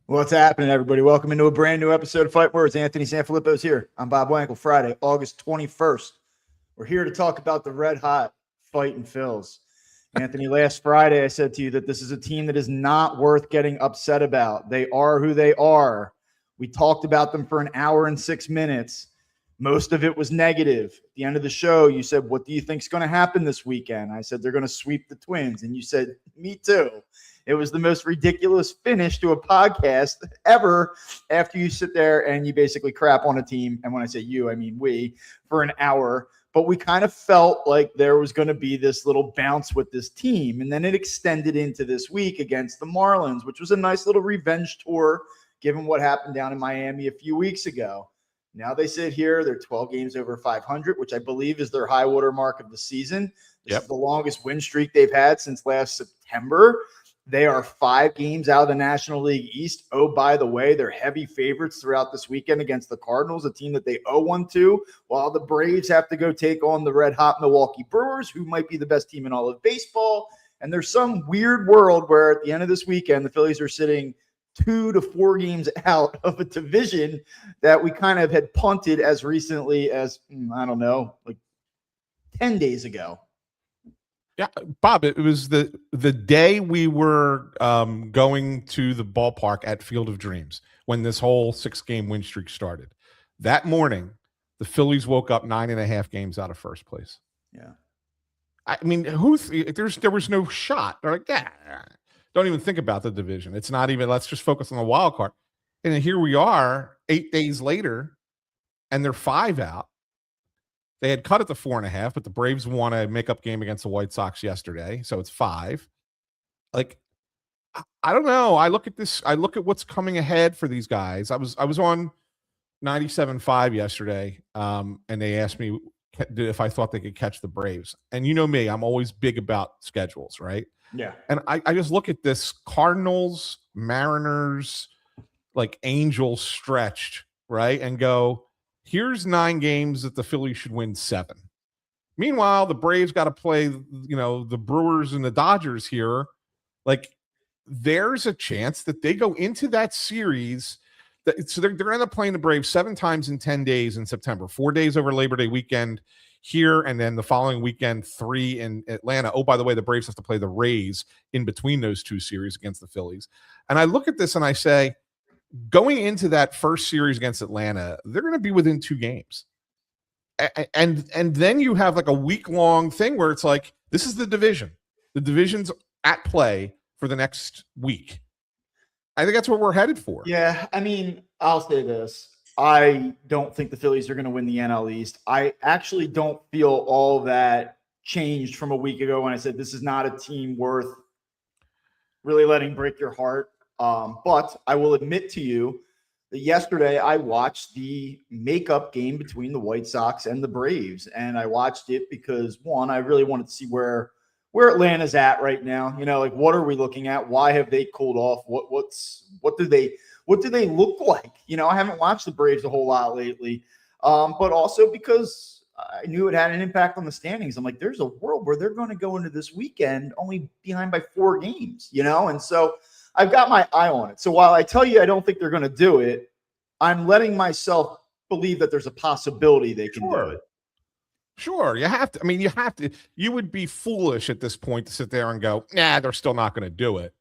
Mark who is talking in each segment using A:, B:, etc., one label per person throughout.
A: What's happening, everybody? Welcome into a brand new episode of Phightin Words. Anthony Sanfilippo's here. I'm Bob Wankel. Friday, August 21st. We're here to talk about the red-hot Phightin Phils. Anthony, last Friday I said to you that this is a team that is not worth getting upset about. They are who they are. We talked about them for an hour and 6 minutes. Most of it was negative. At the end of the show, you said, what do you think is going to happen this weekend? I said, they're going to sweep the Twins. And you said, me too. It was the most ridiculous finish to a podcast ever after you sit there and you basically crap on a team. And when I say you, I mean we, for an hour. But we kind of felt like there was going to be this little bounce with this team. And then it extended into this week against the Marlins, which was a nice little revenge tour, given what happened down in Miami a few weeks ago. Now they sit here. They're 12 games over 500, which I believe is their high water mark of the season. This is the longest win streak they've had since last September. They are 5 games out of the National League East. Oh, by the way, they're heavy favorites throughout this weekend against the Cardinals, a team that they owe 1 to, while the Braves have to go take on the red-hot Milwaukee Brewers, who might be the best team in all of baseball. And there's some weird world where at the end of this weekend, the Phillies are sitting 2 to 4 games out of a division that we kind of had punted as recently as, I don't know, like 10 days ago.
B: Yeah, Bob, it was the day we were going to the ballpark at Field of Dreams when this whole 6-game win streak started. That morning, the Phillies woke up 9.5 games out of first place.
A: Yeah.
B: I mean, there was no shot. They're like, yeah, don't even think about the division. It's not even, let's just focus on the wild card. And here we are 8 days later, and they're 5 out. They had cut it to 4.5, but the Braves won a makeup game against the White Sox yesterday, so it's 5. Like, I don't know. I look at this. I look at what's coming ahead for these guys. I was on 97.5 yesterday, and they asked me if I thought they could catch the Braves. And you know me, I'm always big about schedules, right?
A: Yeah.
B: And I just look at this Cardinals, Mariners, like Angels stretched, right, and go, here's 9 games that the Phillies should win 7. Meanwhile, the Braves got to play, the Brewers and the Dodgers here. Like, there's a chance that they go into that series. So they're going to end up playing the Braves 7 times in 10 days in September, 4 days over Labor Day weekend here, and then the following weekend, 3 in Atlanta. Oh, by the way, the Braves have to play the Rays in between those 2 series against the Phillies. And I look at this and I say, going into that first series against Atlanta, they're going to be within 2 games. And then you have like a week-long thing where it's like, this is the division. The division's at play for the next week. I think that's what we're headed for.
A: Yeah, I mean, I'll say this. I don't think the Phillies are going to win the NL East. I actually don't feel all that changed from a week ago when I said this is not a team worth really letting break your heart. But I will admit to you that yesterday I watched the makeup game between the White Sox and the Braves. And I watched it because, one, I really wanted to see where Atlanta's at right now. Like, what are we looking at? Why have they cooled off? What do they look like? I haven't watched the Braves a whole lot lately. But also because I knew it had an impact on the standings. I'm like, there's a world where they're going to go into this weekend only behind by 4 games, and so I've got my eye on it. So while I tell you I don't think they're going to do it, I'm letting myself believe that there's a possibility they can do it.
B: Sure. You have to. I mean, you have to. You would be foolish at this point to sit there and go, nah, they're still not going to do it.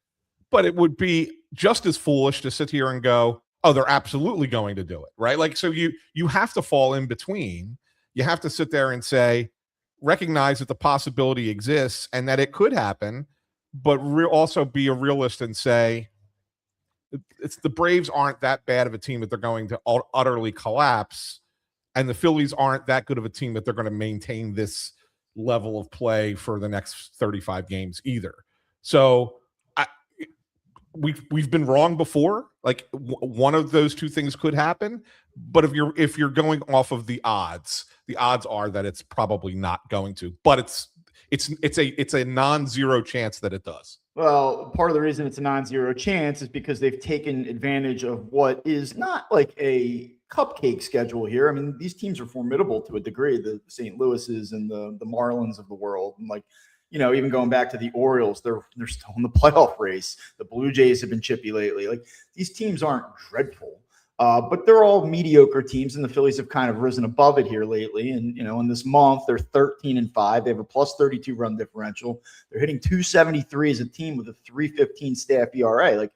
B: But it would be just as foolish to sit here and go, oh, they're absolutely going to do it, right? Like, so you have to fall in between. You have to sit there and say, recognize that the possibility exists and that it could happen, but also be a realist and say, it's the Braves aren't that bad of a team that they're going to utterly collapse, and the Phillies aren't that good of a team that they're going to maintain this level of play for the next 35 games either. So we've been wrong before. Like, one of those 2 things could happen, but if you're going off of the odds are that it's probably not going to. But it's a non-zero chance that it does.
A: Well, part of the reason it's a non-zero chance is because they've taken advantage of what is not like a cupcake schedule here. I mean, these teams are formidable to a degree, the St. Louis's and the Marlins of the world. And like, even going back to the Orioles, they're still in the playoff race. The Blue Jays have been chippy lately. Like, these teams aren't dreadful, but they're all mediocre teams, and the Phillies have kind of risen above it here lately. And, in this month, they're 13-5. They have a plus 32 run differential. They're hitting 273 as a team with a 3.15 staff ERA. Like,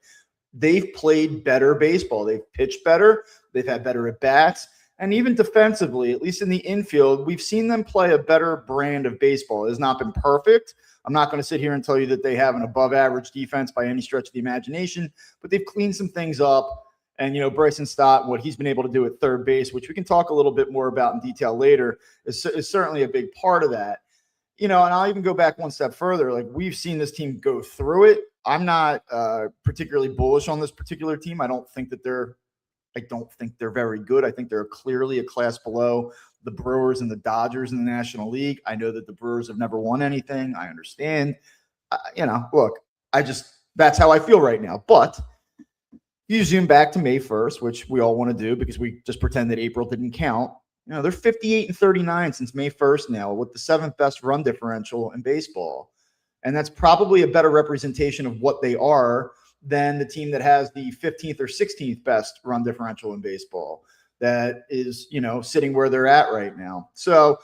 A: they've played better baseball. They've pitched better. They've had better at-bats. And even defensively, at least in the infield, we've seen them play a better brand of baseball. It has not been perfect. I'm not going to sit here and tell you that they have an above-average defense by any stretch of the imagination, but they've cleaned some things up. And, Bryson Stott, what he's been able to do at third base, which we can talk a little bit more about in detail later, is certainly a big part of that. And I'll even go back one step further. Like, we've seen this team go through it. I'm not particularly bullish on this particular team. I don't think they're very good. I think they're clearly a class below the Brewers and the Dodgers in the National League. I know that the Brewers have never won anything. I understand. Look, that's how I feel right now. But you zoom back to May 1st, which we all want to do because we just pretend that April didn't count. They're 58-39 since May 1st now, with the 7th best run differential in baseball. And that's probably a better representation of what they are than the team that has the 15th or 16th best run differential in baseball that is, sitting where they're at right now. So,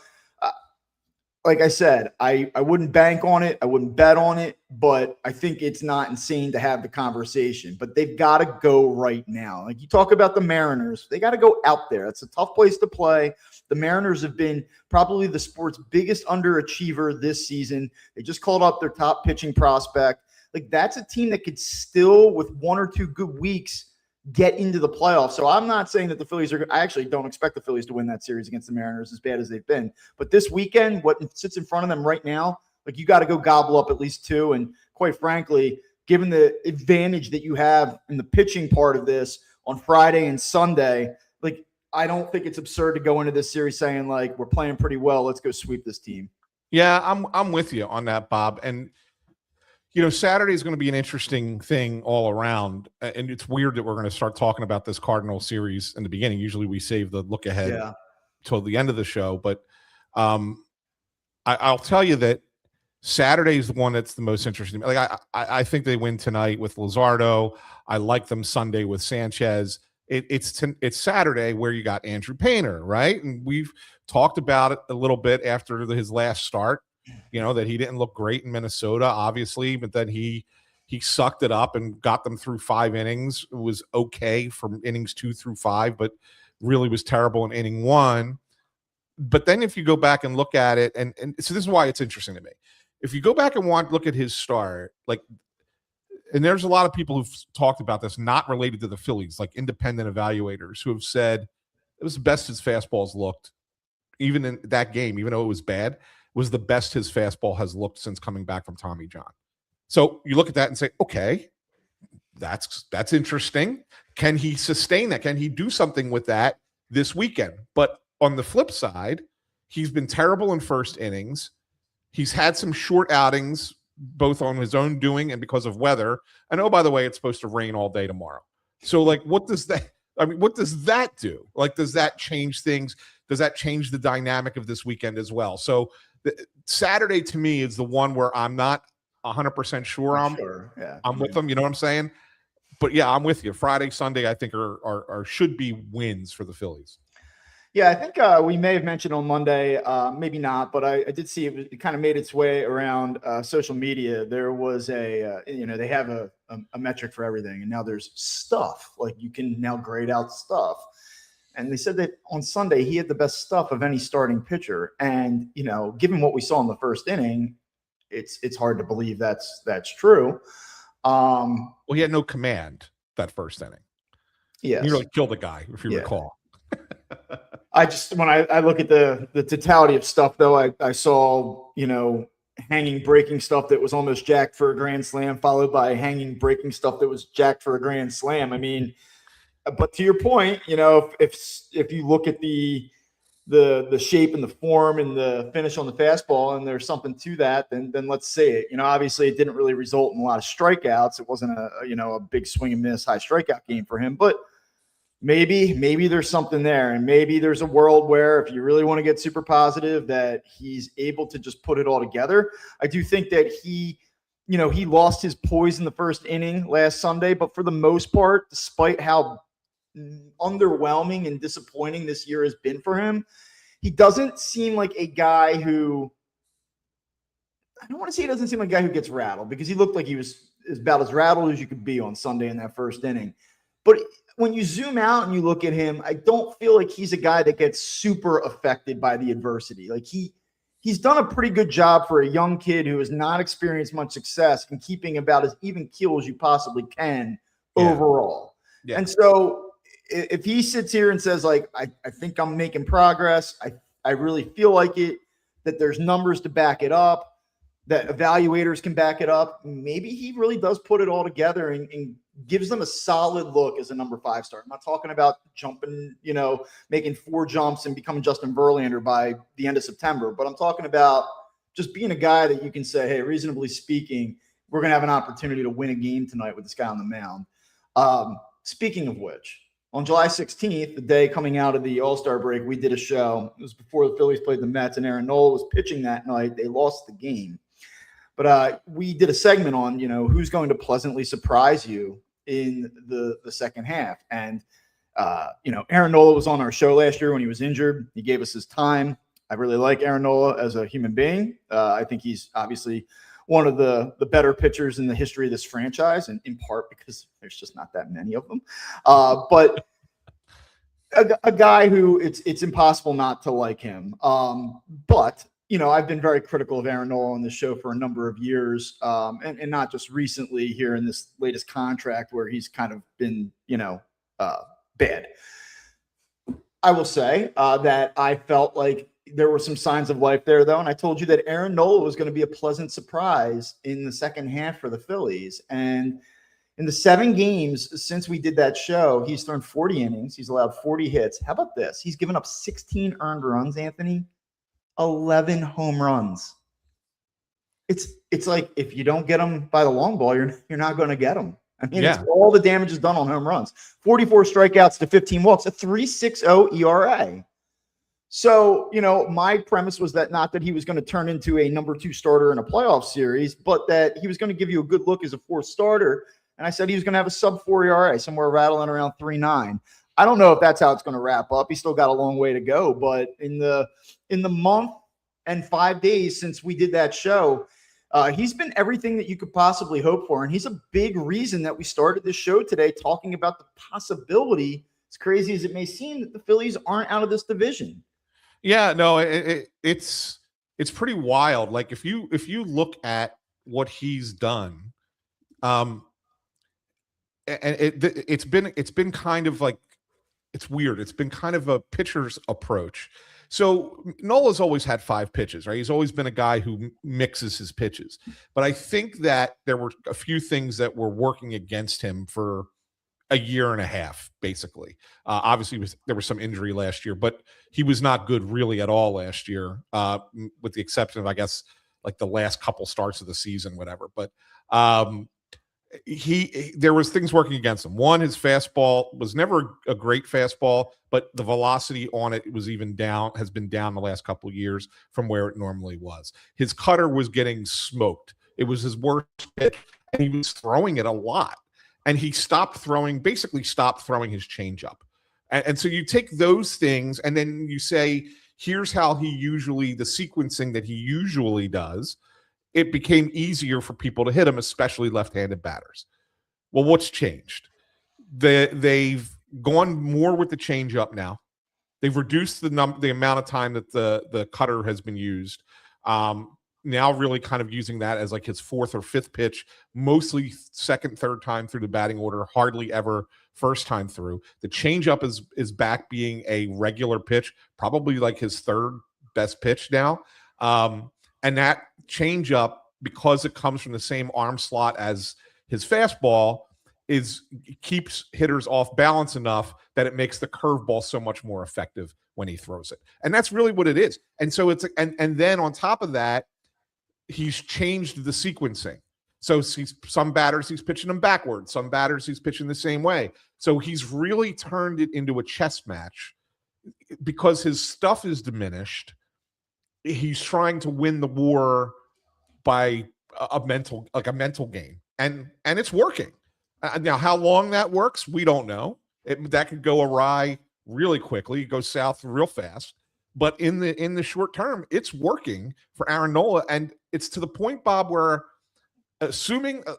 A: like I said, I wouldn't bank on it. I wouldn't bet on it, but I think it's not insane to have the conversation. But they've got to go right now. Like, you talk about the Mariners, they got to go out there. It's a tough place to play. The Mariners have been probably the sport's biggest underachiever this season. They just called up their top pitching prospect. Like, that's a team that could still, with 1 or 2 good weeks, get into the playoffs. So I'm not saying that the Phillies are – I actually don't expect the Phillies to win that series against the Mariners as bad as they've been. But this weekend, what sits in front of them right now, like, you got to go gobble up at least 2. And quite frankly, given the advantage that you have in the pitching part of this on Friday and Sunday, like, I don't think it's absurd to go into this series saying, like, we're playing pretty well, let's go sweep this team.
B: Yeah, I'm with you on that, Bob. And Saturday is going to be an interesting thing all around. And it's weird that we're going to start talking about this Cardinal series in the beginning. Usually we save the look ahead till the end of the show. But I'll tell you that Saturday is the one that's the most interesting. Like, I think they win tonight with Luzardo. I like them Sunday with Sanchez. It's Saturday where you got Andrew Painter, right? And we've talked about it a little bit after his last start. That he didn't look great in Minnesota, obviously, but then he sucked it up and got them through 5 innings. It was okay from innings 2 through 5, but really was terrible in inning 1. But then if you go back and look at it, and so this is why it's interesting to me. If you go back and look at his start, like, and there's a lot of people who've talked about this, not related to the Phillies, like independent evaluators, who have said it was the best his fastballs looked, even in that game, even though it was bad. Was the best his fastball has looked since coming back from Tommy John. So you look at that and say, okay, that's interesting. Can he sustain that? Can he do something with that this weekend? But on the flip side, he's been terrible in first innings. He's had some short outings, both on his own doing and because of weather. And oh, by the way, it's supposed to rain all day tomorrow. So, like, what does that do? Like, does that change things? Does that change the dynamic of this weekend as well? So Saturday to me is the one where I'm not 100% sure I'm with them. You know what I'm saying? But yeah, I'm with you. Friday, Sunday, I think are should be wins for the Phillies.
A: Yeah, I think we may have mentioned on Monday, maybe not, but I did see it kind of made its way around social media. There was they have a metric for everything, and now there's stuff. Like, you can now grade out stuff. And they said that on Sunday, he had the best stuff of any starting pitcher. And, given what we saw in the first inning, it's hard to believe that's true.
B: Well, he had no command that first inning.
A: Yes.
B: He really killed the guy, if you recall.
A: When I look at the totality of stuff, though, I saw, hanging breaking stuff that was almost jacked for a grand slam, followed by hanging breaking stuff that was jacked for a grand slam. I mean, but to your point, if you look at the shape and the form and the finish on the fastball, and there's something to that, then let's say it. Obviously it didn't really result in a lot of strikeouts. It wasn't a big swing and miss high strikeout game for him, but maybe there's something there, and maybe there's a world where if you really want to get super positive, that he's able to just put it all together. I do think that he lost his poise in the first inning last Sunday, but for the most part, despite how underwhelming and disappointing this year has been for him, he doesn't seem like a guy who, I don't want to say he doesn't seem like a guy who gets rattled, because he looked like he was about as rattled as you could be on Sunday in that first inning. But when you zoom out and you look at him, I don't feel like he's a guy that gets super affected by the adversity. Like he's done a pretty good job for a young kid who has not experienced much success in keeping about as even keel as you possibly can overall. Yeah. And so if he sits here and says, like, I think I'm making progress, I really feel like it, that there's numbers to back it up, that evaluators can back it up, maybe he really does put it all together and gives them a solid look as a number 5 star. I'm not talking about jumping, making 4 jumps and becoming Justin Verlander by the end of September, but I'm talking about just being a guy that you can say, hey, reasonably speaking, we're going to have an opportunity to win a game tonight with this guy on the mound. Speaking of which, on July 16th, the day coming out of the All-Star break, we did a show. It was before the Phillies played the Mets, and Aaron Nola was pitching that night. They lost the game. But we did a segment on, who's going to pleasantly surprise you in the second half. And, Aaron Nola was on our show last year when he was injured. He gave us his time. I really like Aaron Nola as a human being. I think he's obviously one of the better pitchers in the history of this franchise, and in part because there's just not that many of them. But a guy who it's impossible not to like him. But I've been very critical of Aaron Nola on this show for a number of years, and not just recently here in this latest contract where he's kind of been, bad. I will say that I felt like there were some signs of life there, though, and I told you that Aaron Nola was going to be a pleasant surprise in the second half for the Phillies. And in the 7 games since we did that show, he's thrown 40 innings. He's allowed 40 hits. How about this? He's given up 16 earned runs, Anthony. 11 home runs. It's like, if you don't get them by the long ball, you're not going to get them. I mean, it's all the damage is done on home runs. 44 strikeouts to 15 walks, a 3.60 ERA. So, my premise was that not that he was going to turn into a number 2 starter in a playoff series, but that he was going to give you a good look as a 4th starter. And I said he was going to have a sub-4 ERA, somewhere rattling around 3.9. I don't know if that's how it's going to wrap up. He's still got a long way to go, but in the month and 5 days since we did that show, he's been everything that you could possibly hope for. And he's a big reason that we started this show today talking about the possibility, as crazy as it may seem, that the Phillies aren't out of this division.
B: Yeah, no, it's pretty wild. Like if you look at what he's done, and it's been kind of like, it's weird. It's been kind of a pitcher's approach. So Nola's always had 5 pitches, right? He's always been a guy who mixes his pitches. But I think that there were a few things that were working against him for a year and a half, basically. Obviously, there was some injury last year, but he was not good really at all last year, with the exception of, I guess, like the last couple starts of the season, whatever. But there was things working against him. One, his fastball was never a great fastball, but the velocity on it was has been down the last couple of years from where it normally was. His cutter was getting smoked. It was his worst pitch, and he was throwing it a lot. And he basically stopped throwing his changeup. And so you take those things and then you say, here's how the sequencing that he usually does. It became easier for people to hit him, especially left-handed batters. Well, what's changed? They've gone more with the changeup now. They've reduced the amount of time that the cutter has been used. Now really kind of using that as like his 4th or 5th pitch, mostly 2nd, 3rd time through the batting order, hardly ever first time through. The changeup is back being a regular pitch, probably like his 3rd best pitch now. And that changeup, because it comes from the same arm slot as his fastball, keeps hitters off balance enough that it makes the curveball so much more effective when he throws it. And that's really what it is. And so and then on top of that, he's changed the sequencing. So some batters he's pitching them backwards, some batters he's pitching the same way. So he's really turned it into a chess match because his stuff is diminished. He's trying to win the war by a mental game, and it's working. Now, how long that works, we don't know. That could go awry really quickly, go south real fast. But in the short term, it's working for Aaron Nola, and it's to the point, Bob, where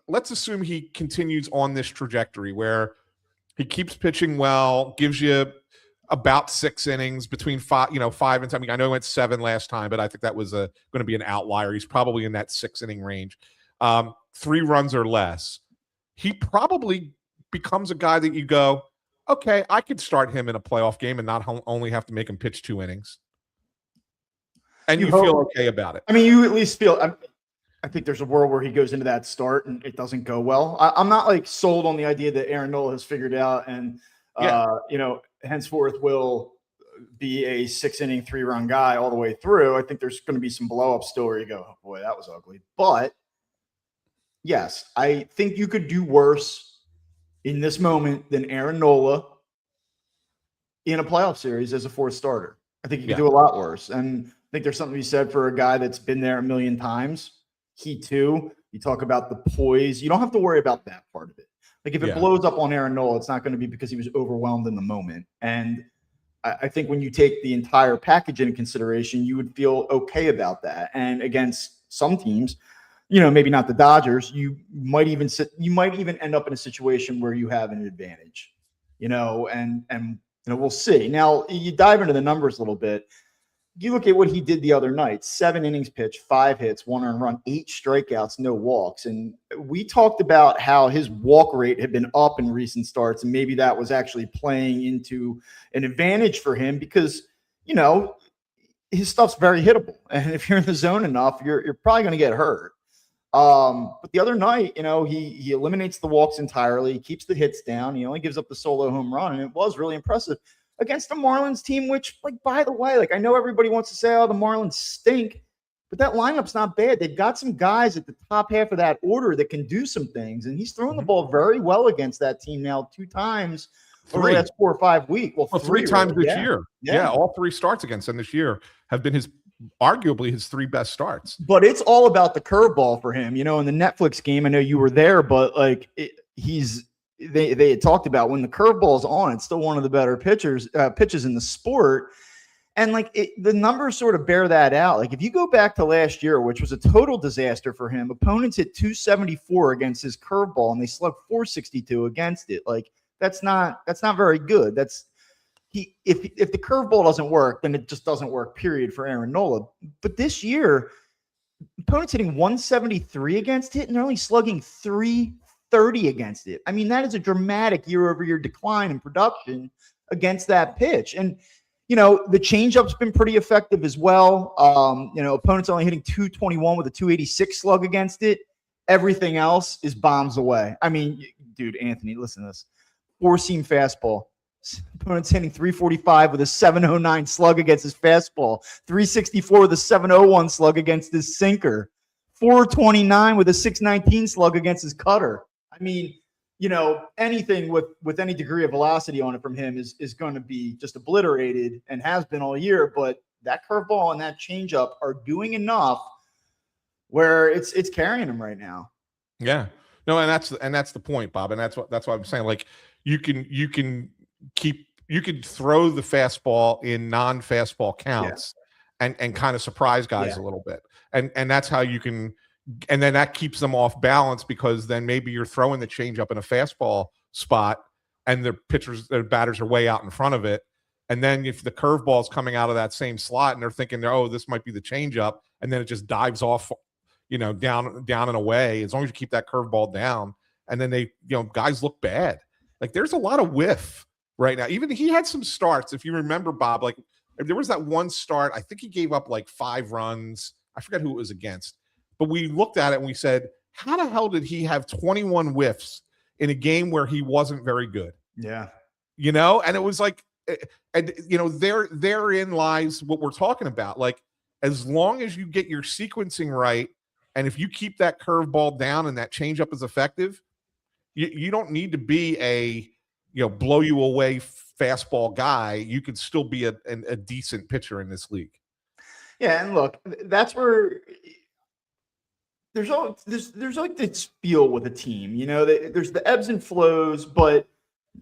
B: let's assume he continues on this trajectory where he keeps pitching well, gives you about 6 innings between 5 and 10. I mean, I know he went 7 last time, but I think that was going to be an outlier. He's probably in that 6 inning range. 3 runs or less. He probably becomes a guy that you go, okay, I could start him in a playoff game and not only have to make him pitch 2 innings. And you feel okay about it.
A: I mean, you at least feel I think there's a world where he goes into that start and it doesn't go well. I'm not like sold on the idea that Aaron Nola has figured out and henceforth will be a 6 inning, 3-run guy all the way through. I think there's going to be some blow up story. You go, oh boy, that was ugly. But yes, I think you could do worse in this moment than Aaron Nola in a playoff series as a 4th starter. I think you could do a lot worse. And I think there's something to be said for a guy that's been there a million times. He too, you talk about the poise. You don't have to worry about that part of it. Like if it blows up on Aaron Nola, it's not going to be because he was overwhelmed in the moment. And I think when you take the entire package into consideration, you would feel okay about that. And against some teams, maybe not the Dodgers, you might even end up in a situation where you have an advantage, and we'll see. Now you dive into the numbers a little bit. You look at what he did the other night, 7 innings pitched, 5 hits, 1 earned run, 8 strikeouts, no walks. And we talked about how his walk rate had been up in recent starts. And maybe that was actually playing into an advantage for him because, his stuff's very hittable. And if you're in the zone enough, you're probably going to get hurt. But the other night, he eliminates the walks entirely, he keeps the hits down. He only gives up the solo home run. And it was really impressive against the Marlins team, which, by the way, I know everybody wants to say, oh, the Marlins stink, but that lineup's not bad. They've got some guys at the top half of that order that can do some things, and he's throwing the ball very well against that team now 2 times over the last 4 or 5 weeks. Well,
B: 3 times this year. Yeah, all 3 starts against him this year have been arguably his 3 best starts.
A: But it's all about the curveball for him. In the Netflix game, I know you were there, but they had talked about when the curveball's on, it's still one of the better pitches in the sport. And the numbers sort of bear that out. If you go back to last year, which was a total disaster for him, opponents hit 274 against his curveball and they slugged 462 against it. That's not very good. If the curveball doesn't work, then it just doesn't work, period, for Aaron Nola. But this year, opponents hitting 173 against it and they're only slugging 330 against it. I mean, that is a dramatic year-over-year decline in production against that pitch. And, the changeup's been pretty effective as well. Opponents only hitting 221 with a 286 slug against it. Everything else is bombs away. I mean, dude, Anthony, listen to this. 4-seam fastball. Opponents hitting 345 with a 709 slug against his fastball. 364 with a 701 slug against his sinker. 429 with a 619 slug against his cutter. I mean, anything with any degree of velocity on it from him is going to be just obliterated and has been all year. But that curveball and that changeup are doing enough where it's carrying him right now.
B: Yeah, no, and that's the point, Bob, and that's what I'm saying. You can throw the fastball in non-fastball counts and kind of surprise guys a little bit, and that's how you can. And then that keeps them off balance because then maybe you're throwing the changeup in a fastball spot and their batters are way out in front of it. And then if the curveball is coming out of that same slot and they're thinking, oh, this might be the changeup, and then it just dives off, down and away. As long as you keep that curveball down, and then guys look bad. There's a lot of whiff right now. Even he had some starts, if you remember, Bob. There was that one start. I think he gave up 5 runs. I forget who it was against. But we looked at it and we said, how the hell did he have 21 whiffs in a game where he wasn't very good?
A: Yeah.
B: And it was therein lies what we're talking about. As long as you get your sequencing right And if you keep that curveball down and that changeup is effective, you don't need to be a blow you away fastball guy. You could still be a decent pitcher in this league.
A: Yeah, and look, that's where there's like this feel with a team. There's the ebbs and flows, but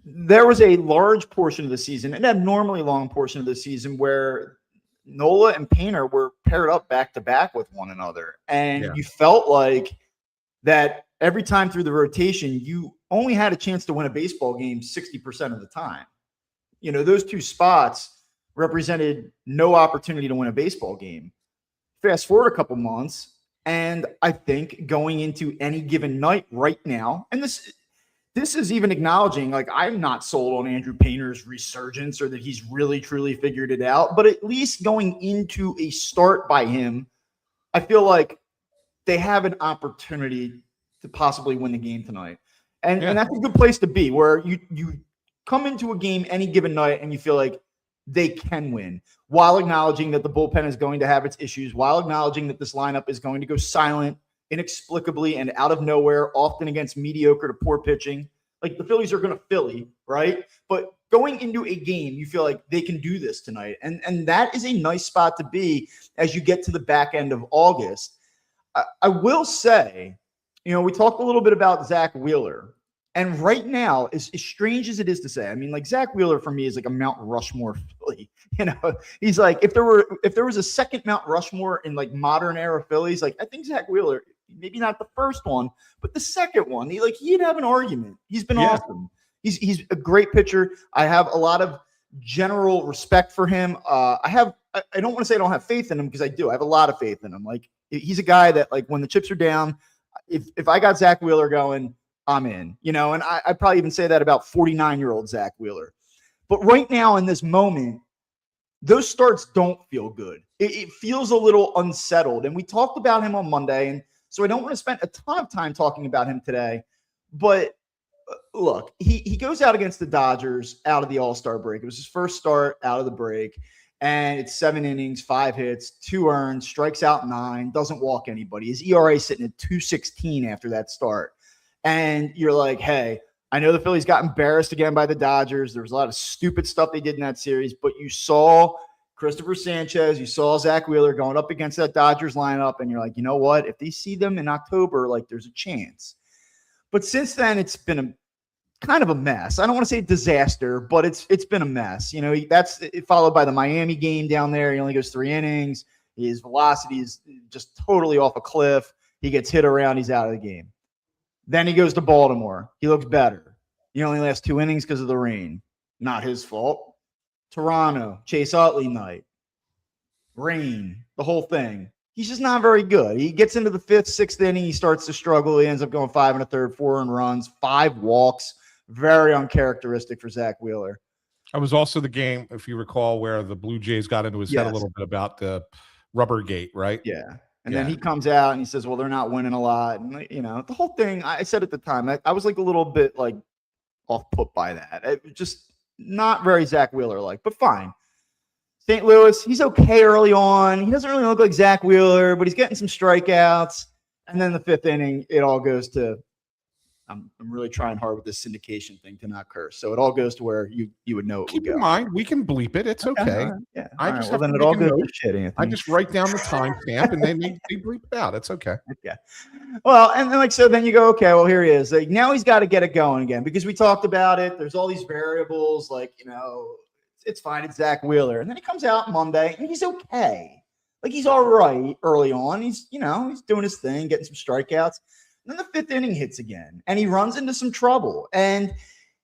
A: there was a large portion of the season, an abnormally long portion of the season, where Nola and Painter were paired up back to back with one another. And you felt like that every time through the rotation, you only had a chance to win a baseball game 60% of the time. Those two spots represented no opportunity to win a baseball game. Fast forward a couple months, and I think going into any given night right now, and this is even acknowledging, like, I'm not sold on Andrew Painter's resurgence or that he's really, truly figured it out. But at least going into a start by him, I feel like they have an opportunity to possibly win the game tonight. And that's a good place to be, where you come into a game any given night and you feel like they can win, while acknowledging that the bullpen is going to have its issues, while acknowledging that this lineup is going to go silent inexplicably and out of nowhere, often against mediocre to poor pitching. Like, the Phillies are going to Philly, right? But going into a game, you feel like they can do this tonight. And that is a nice spot to be as you get to the back end of August. I will say, we talked a little bit about Zach Wheeler. And right now, as strange as it is to say, I mean, like, Zach Wheeler for me is like a Mount Rushmore Philly. He's like, if there was a second Mount Rushmore in like modern era Phillies, like, I think Zach Wheeler, maybe not the first one, but the second one, he'd have an argument. He's been awesome. He's a great pitcher. I have a lot of general respect for him. I don't want to say I don't have faith in him, because I do. I have a lot of faith in him. Like, he's a guy that, like, when the chips are down, if I got Zach Wheeler going, I'm in, and I probably even say that about 49-year-old Zach Wheeler. But right now in this moment, those starts don't feel good. It feels a little unsettled. And we talked about him on Monday, and so I don't want to spend a ton of time talking about him today. But look, he goes out against the Dodgers out of the All-Star break. It was his first start out of the break, and it's 7 innings, 5 hits, 2 earned, strikes out 9, doesn't walk anybody. His ERA is sitting at 2.16 after that start. And you're like, hey, I know the Phillies got embarrassed again by the Dodgers. There was a lot of stupid stuff they did in that series, but you saw Christopher Sanchez, you saw Zach Wheeler going up against that Dodgers lineup, and you're like, you know what? If they see them in October, like, there's a chance. But since then, it's been kind of a mess. I don't want to say disaster, but it's been a mess. That's followed by the Miami game down there. He only goes 3 innings. His velocity is just totally off a cliff. He gets hit around. He's out of the game. Then he goes to Baltimore. He looks better. He only lasts 2 innings because of the rain. Not his fault. Toronto, Chase Utley night. Rain, the whole thing. He's just not very good. He gets into the 5th, 6th inning. He starts to struggle. He ends up going 5 1/3, 4 earned runs, 5 walks. Very uncharacteristic for Zach Wheeler.
B: That was also the game, if you recall, where the Blue Jays got into his head a little bit about the rubber gate, right?
A: Yeah. And then he comes out and he says, well, they're not winning a lot. And, the whole thing, I said at the time, I was like a little bit like off put by that. It was just not very Zach Wheeler-like, but fine. St. Louis, he's okay early on. He doesn't really look like Zach Wheeler, but he's getting some strikeouts. And then the 5th inning, it all goes to, I'm really trying hard with this syndication thing to not curse. So it all goes to where you would know it
B: Keep
A: would go.
B: in mind, we can bleep it. It's okay.
A: Yeah.
B: I just
A: well, then it all goes to shit, Anthony.
B: I just write down the timestamp and then they bleep it out. It's okay.
A: Yeah. Well, and then so then you go, okay, well, here he is. Like, now he's got to get it going again, because we talked about it. There's all these variables, like, it's fine. It's Zach Wheeler. And then he comes out Monday and he's okay. Like, he's all right early on. He's doing his thing, getting some strikeouts. And then the 5th inning hits again, and he runs into some trouble. And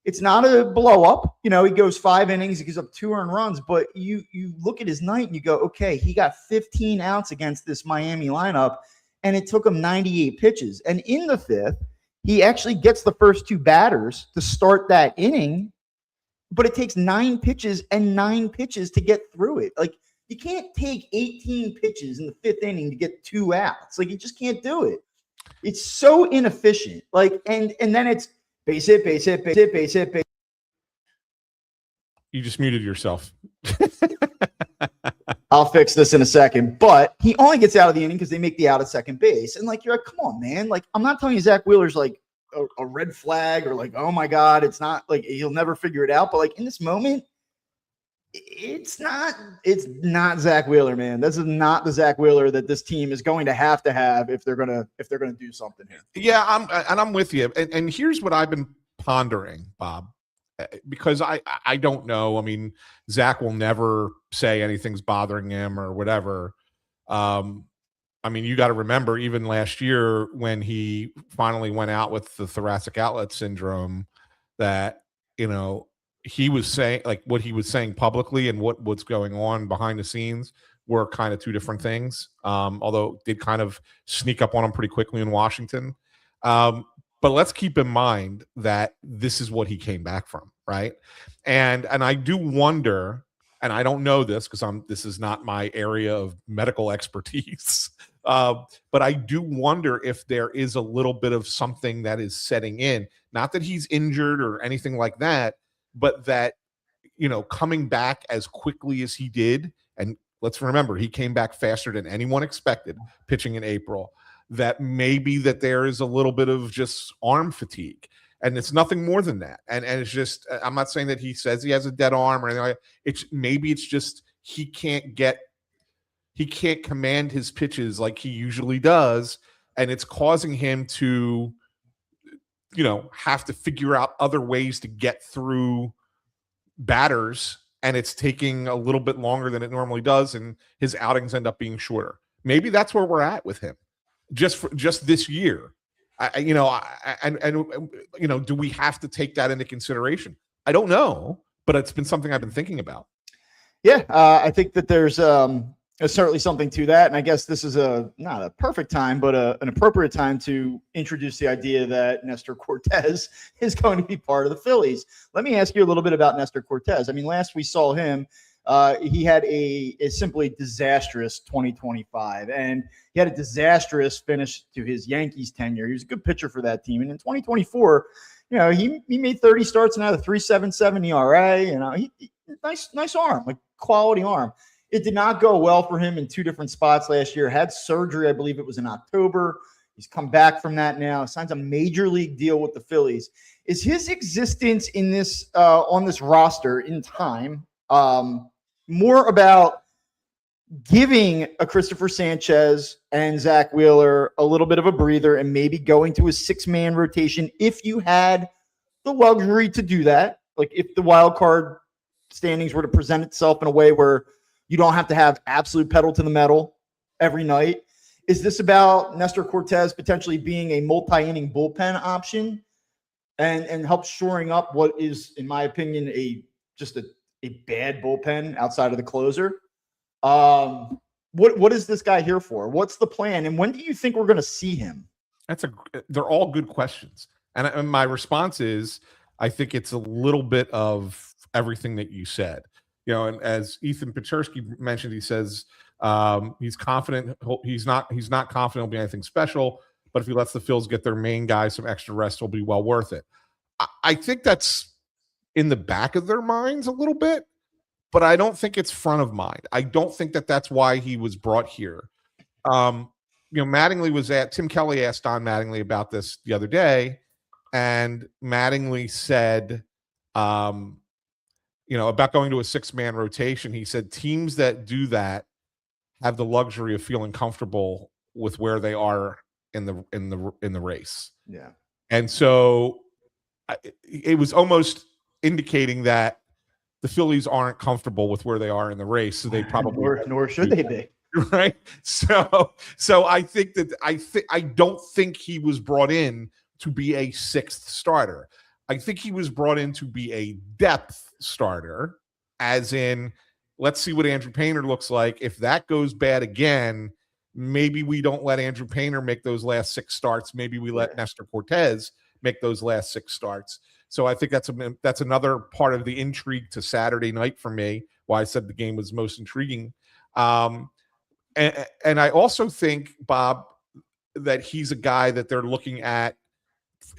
A: it's not a blow up. He goes 5 innings, he gives up 2 earned runs. But you look at his night and you go, okay, he got 15 outs against this Miami lineup, and it took him 98 pitches. And in the 5th, he actually gets the first 2 batters to start that inning, but it takes 9 pitches and 9 pitches to get through it. Like, you can't take 18 pitches in the 5th inning to get 2 outs. Like, you just can't do it. It's so inefficient. Like, and then it's base hit, base hit, base hit, base hit, base.
B: You just muted yourself.
A: I'll fix this in a second. But he only gets out of the inning because they make the out at second base. And like, you're like, come on, man. Like, I'm not telling you Zach Wheeler's like a red flag or like, oh my God, it's not like he'll never figure it out. But like in this moment, it's not Zach Wheeler, man. This is not the Zach Wheeler that this team is going to have if they're gonna do something here.
B: Yeah, I'm with you. And here's what I've been pondering, Bob, because I don't know. I mean, Zach will never say anything's bothering him or whatever. I mean, you got to remember, even last year when he finally went out with the thoracic outlet syndrome, that, you know, he was saying, like, what he was saying publicly and what's going on behind the scenes were kind of two different things. Although it did kind of sneak up on him pretty quickly in Washington. But let's keep in mind that this is what he came back from, right? And I do wonder, and I don't know this because this is not my area of medical expertise, but I do wonder if there is a little bit of something that is setting in. Not that he's injured or anything like that, but that, you know, coming back as quickly as he did, and let's remember, he came back faster than anyone expected pitching in April, that maybe that there is a little bit of just arm fatigue. And it's nothing more than that. And it's just, I'm not saying that he says he has a dead arm or anything like that. Maybe it's just he can't command his pitches like he usually does. And it's causing him to, you know, have to figure out other ways to get through batters, and it's taking a little bit longer than it normally does, and his outings end up being shorter. Maybe that's where we're at with him, just this year. You know, do we have to take that into consideration? I don't know, but it's been something I've been thinking about.
A: Yeah, I think that there's certainly something to that. And I guess this is not a perfect time, but an appropriate time to introduce the idea that Nestor Cortes is going to be part of the Phillies. Let me ask you a little bit about Nestor Cortes. I mean, last we saw him, he had a simply disastrous 2025, and he had a disastrous finish to his Yankees tenure. He was a good pitcher for that team. And in 2024, you know, he made 30 starts and had a 3.77 ERA. You know, he nice arm, like quality arm. It did not go well for him in two different spots last year. Had surgery, I believe it was in October. He's come back from that now. Signs a major league deal with the Phillies. Is his existence in this on this roster in time more about giving a Christopher Sanchez and Zach Wheeler a little bit of a breather and maybe going to a 6-man rotation if you had the luxury to do that? Like if the wild card standings were to present itself in a way where you don't have to have absolute pedal to the metal every night. Is this about Nestor Cortes potentially being a multi-inning bullpen option and help shoring up what is, in my opinion, a bad bullpen outside of the closer? What is this guy here for? What's the plan? And when do you think we're going to see him?
B: They're all good questions. And my response is, I think it's a little bit of everything that you said. You know, and as Ethan Pechersky mentioned, he says he's confident. He's not confident it'll be anything special, but if he lets the Phils get their main guys some extra rest, it'll be well worth it. I think that's in the back of their minds a little bit, but I don't think it's front of mind. I don't think that that's why he was brought here. You know, Mattingly Tim Kelly asked Don Mattingly about this the other day, and Mattingly said, you know, about going to a 6-man rotation. He said teams that do that have the luxury of feeling comfortable with where they are in the race.
A: Yeah.
B: And so it was almost indicating that the Phillies aren't comfortable with where they are in the race, so they probably
A: nor should they be.
B: Right. So I think that I don't think he was brought in to be a 6th starter. I think he was brought in to be a depth starter, as in, let's see what Andrew Painter looks like. If that goes bad again, maybe we don't let Andrew Painter make those last 6 starts. Maybe we let Nestor Cortes make those last 6 starts. So I think that's another part of the intrigue to Saturday night for me, why I said the game was most intriguing. And I also think, Bob, that he's a guy that they're looking at,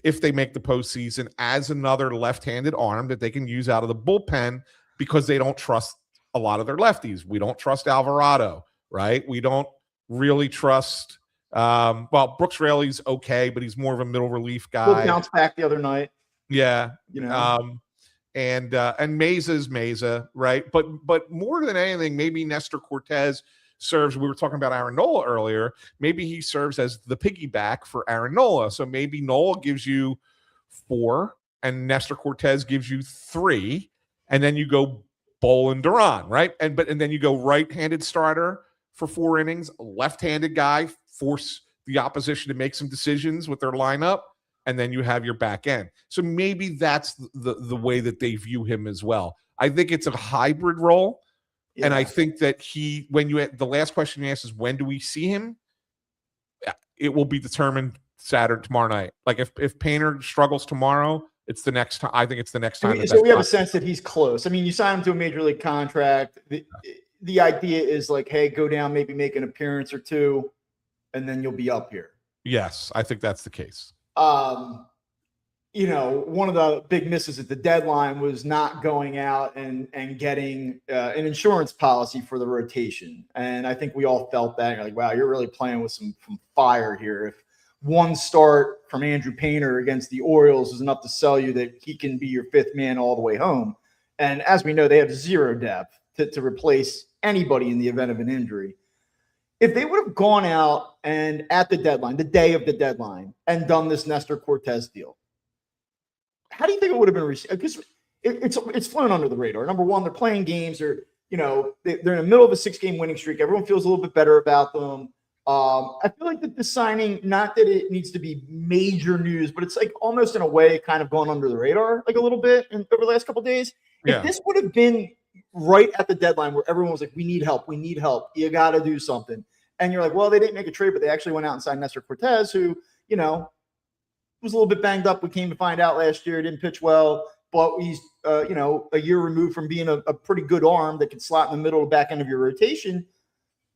B: if they make the postseason, as another left-handed arm that they can use out of the bullpen, because they don't trust a lot of their lefties. We don't trust Alvarado, right? We don't really trust. Well, Brooks Raley's okay, but he's more of a middle relief guy.
A: We'll bounce back the other night.
B: Yeah,
A: And
B: Meza is Meza, right? But more than anything, maybe Nestor Cortez serves. We were talking about Aaron Nola earlier. Maybe he serves as the piggyback for Aaron Nola. So maybe Nola gives you 4, and Nestor Cortez gives you 3, and then you go Bowl and Duran, right? And then you go right-handed starter for 4 innings, left-handed guy, force the opposition to make some decisions with their lineup, and then you have your back end. So maybe that's the way that they view him as well. I think it's a hybrid role. Yeah. And I think that the last question you asked is, when do we see him? It will be determined tomorrow night. Like if Painter struggles tomorrow, it's the next time. I think it's the next time.
A: So we have a sense that he's close. I mean, you sign him to a major league contract. The idea is like, hey, go down, maybe make an appearance or 2, and then you'll be up here.
B: Yes, I think that's the case.
A: One of the big misses at the deadline was not going out and getting an insurance policy for the rotation. And I think we all felt that. You're like, wow, you're really playing with some fire here. If one start from Andrew Painter against the Orioles is enough to sell you that he can be your 5th man all the way home. And as we know, they have 0 depth to replace anybody in the event of an injury. If they would have gone out and at the deadline, the day of the deadline, and done this Nestor Cortez deal, how do you think it would have been received? Because it's flown under the radar. Number one, they're playing games. They're in the middle of a 6-game winning streak. Everyone feels a little bit better about them. I feel like that the signing, not that it needs to be major news, but it's like almost in a way kind of gone under the radar like a little bit over the last couple of days. Yeah. If this would have been right at the deadline where everyone was like, we need help, you got to do something. And you're like, well, they didn't make a trade, but they actually went out and signed Nestor Cortez, who, was a little bit banged up. We came to find out last year, didn't pitch well, but he's, a year removed from being a pretty good arm that can slot in the middle back end of your rotation.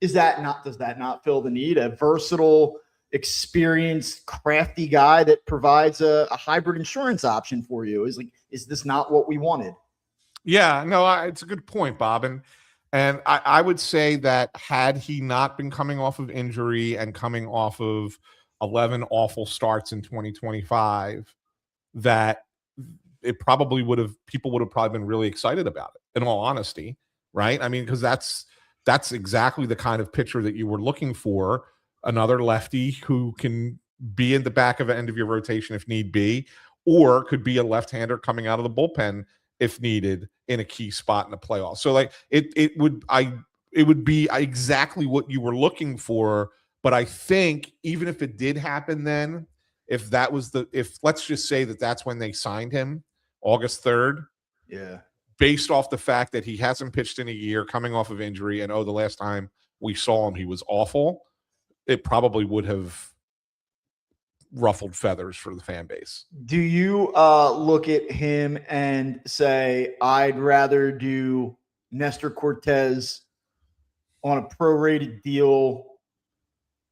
A: Does that not fill the need? A versatile, experienced, crafty guy that provides a hybrid insurance option for you. Is this not what we wanted?
B: Yeah, no, it's a good point, Bob. And I would say that had he not been coming off of injury and coming off of 11 awful starts in 2025, that people would have probably been really excited about it, in all honesty, right? I mean, because that's exactly the kind of pitcher that you were looking for, another lefty who can be in the back of the end of your rotation if need be, or could be a left-hander coming out of the bullpen if needed in a key spot in the playoffs. So like it would be exactly what you were looking for. But I think even if it did happen then, if let's just say that that's when they signed him, August 3rd.
A: Yeah.
B: Based off the fact that he hasn't pitched in a year, coming off of injury, and the last time we saw him, he was awful, it probably would have ruffled feathers for the fan base.
A: Do you look at him and say, I'd rather do Nestor Cortez on a prorated deal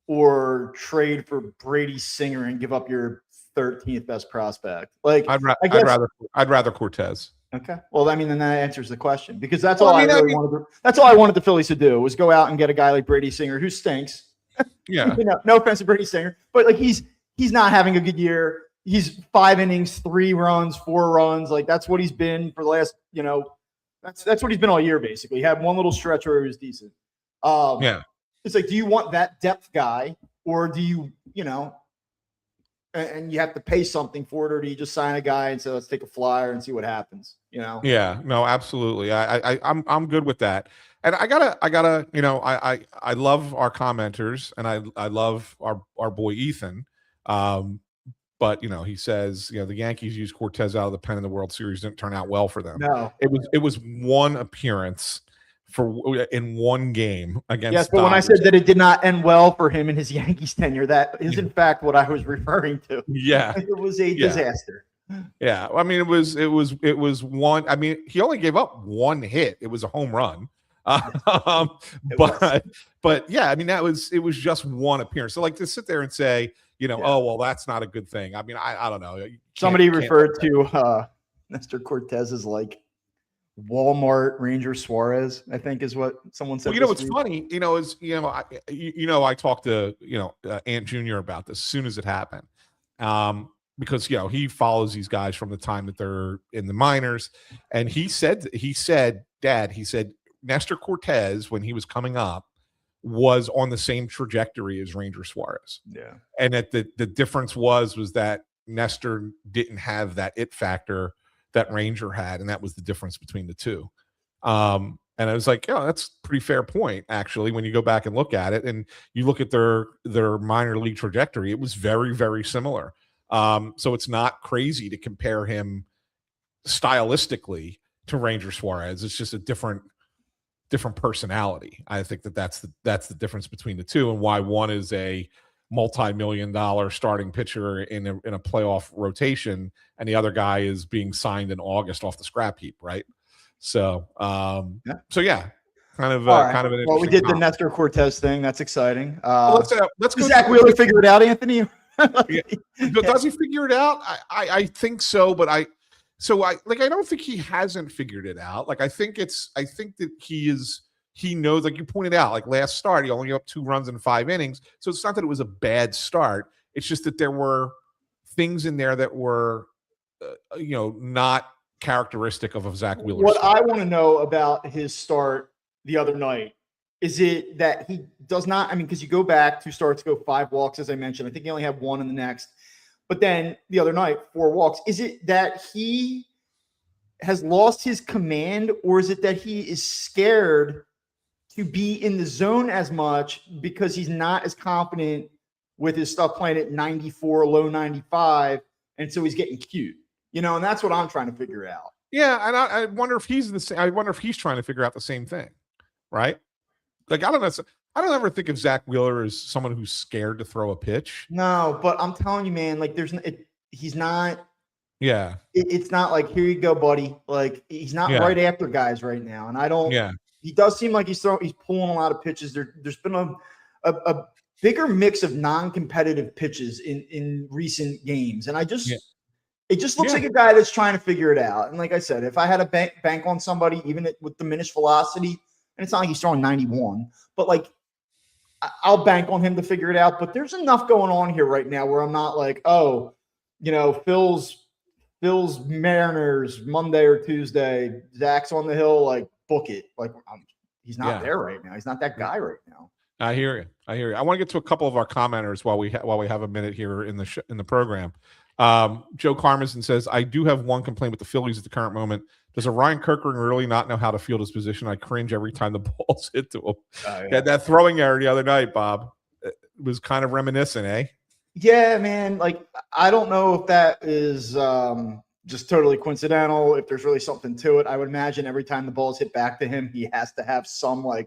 A: or trade for Brady Singer and give up your 13th best prospect? Like,
B: I'd rather Cortez.
A: Okay. Well, I mean, then that answers the question, because that's all I wanted. That's all I wanted the Phillies to do, was go out and get a guy like Brady Singer, who stinks.
B: Yeah.
A: No offense to Brady Singer, but like he's not having a good year. He's 5 innings, 3 runs, 4 runs. Like that's what he's been for the last, that's what he's been all year basically. He had one little stretch where he was decent.
B: Yeah.
A: It's like, do you want that depth guy, or do you, and you have to pay something for it, or do you just sign a guy and say, let's take a flyer and see what happens?
B: Yeah, no, absolutely. I'm good with that. And I gotta, I love our commenters, and I love our boy Ethan. But he says, the Yankees used Cortez out of the pen in the World Series, didn't turn out well for them.
A: No,
B: it was one appearance in one game against.
A: Yes, but
B: Dodgers.
A: When I said that it did not end well for him in his Yankees tenure, that is in fact what I was referring to.
B: Yeah,
A: it was a disaster.
B: Yeah, I mean, it was one. I mean, he only gave up 1 hit. It was a home run. But yeah, I mean, it was just one appearance. So like to sit there and say, oh well, that's not a good thing. I mean, I don't know.
A: Somebody referred to Nestor Cortez as like Walmart Ranger Suarez, I think is what someone said.
B: Well, what's funny, I talked to, Ant Jr. about this as soon as it happened. Because, he follows these guys from the time that they're in the minors. And he said, Dad, Nestor Cortez, when he was coming up, was on the same trajectory as Ranger Suarez.
A: Yeah.
B: And that the difference was that Nestor didn't have that it factor that Ranger had, and that was the difference between the two. And I was like, that's a pretty fair point, actually, when you go back and look at it, and you look at their minor league trajectory, it was very, very similar. So it's not crazy to compare him stylistically to Ranger Suarez. It's just a different personality. I think that's the difference between the two, and why one is a multi-million-dollar starting pitcher in a playoff rotation, and the other guy is being signed in August off the scrap heap, right? So, kind of an interesting.
A: Well, we did the Nestor Cortez thing. That's exciting.
B: Let's go.
A: Does Zach Wheeler figure it out, Anthony?
B: Does he figure it out? I think so, but I don't think he hasn't figured it out. I think that he knows, like you pointed out, like last start, he only got 2 runs in 5 innings. So it's not that it was a bad start. It's just that there were things in there that were, not characteristic of Zach Wheeler.
A: What I want to know about his start the other night, is it that he does not, because you go back 2 starts ago, 5 walks, as I mentioned. I think he only had 1 in the next. But then the other night, 4 walks. Is it that he has lost his command, or is it that he is scared to be in the zone as much because he's not as confident with his stuff playing at 94, low 95, and so he's getting cute, and that's what I'm trying to figure out.
B: Yeah, and I wonder if he's the same. I wonder if he's trying to figure out the same thing, right? I don't know. I don't ever think of Zach Wheeler as someone who's scared to throw a pitch.
A: No, but I'm telling you, man, he's not.
B: Yeah.
A: It's not like, here you go, buddy. He's not right after guys right now, and I don't.
B: Yeah.
A: He does seem like he's pulling a lot of pitches. There's been a bigger mix of non-competitive pitches in recent games, and it just looks like a guy that's trying to figure it out. And like I said, if I had a bank on somebody, even with diminished velocity, and it's not like he's throwing 91, but I'll bank on him to figure it out. But there's enough going on here right now where I'm not like, Phil's Mariners Monday or Tuesday, Zach's on the hill, book it. He's not there right now. He's not that guy right now.
B: I hear you. I want to get to a couple of our commenters while we have a minute here in the program. Joe Carmison says, I do have one complaint with the Phillies at the current moment. Does a Ryan Kerkering really not know how to field his position? I cringe every time the ball's hit to him. He had that throwing error the other night, Bob. It was kind of reminiscent, eh?
A: Yeah, man. I don't know if that is just totally coincidental, if there's really something to it. I would imagine every time the ball's hit back to him, he has to have some bleep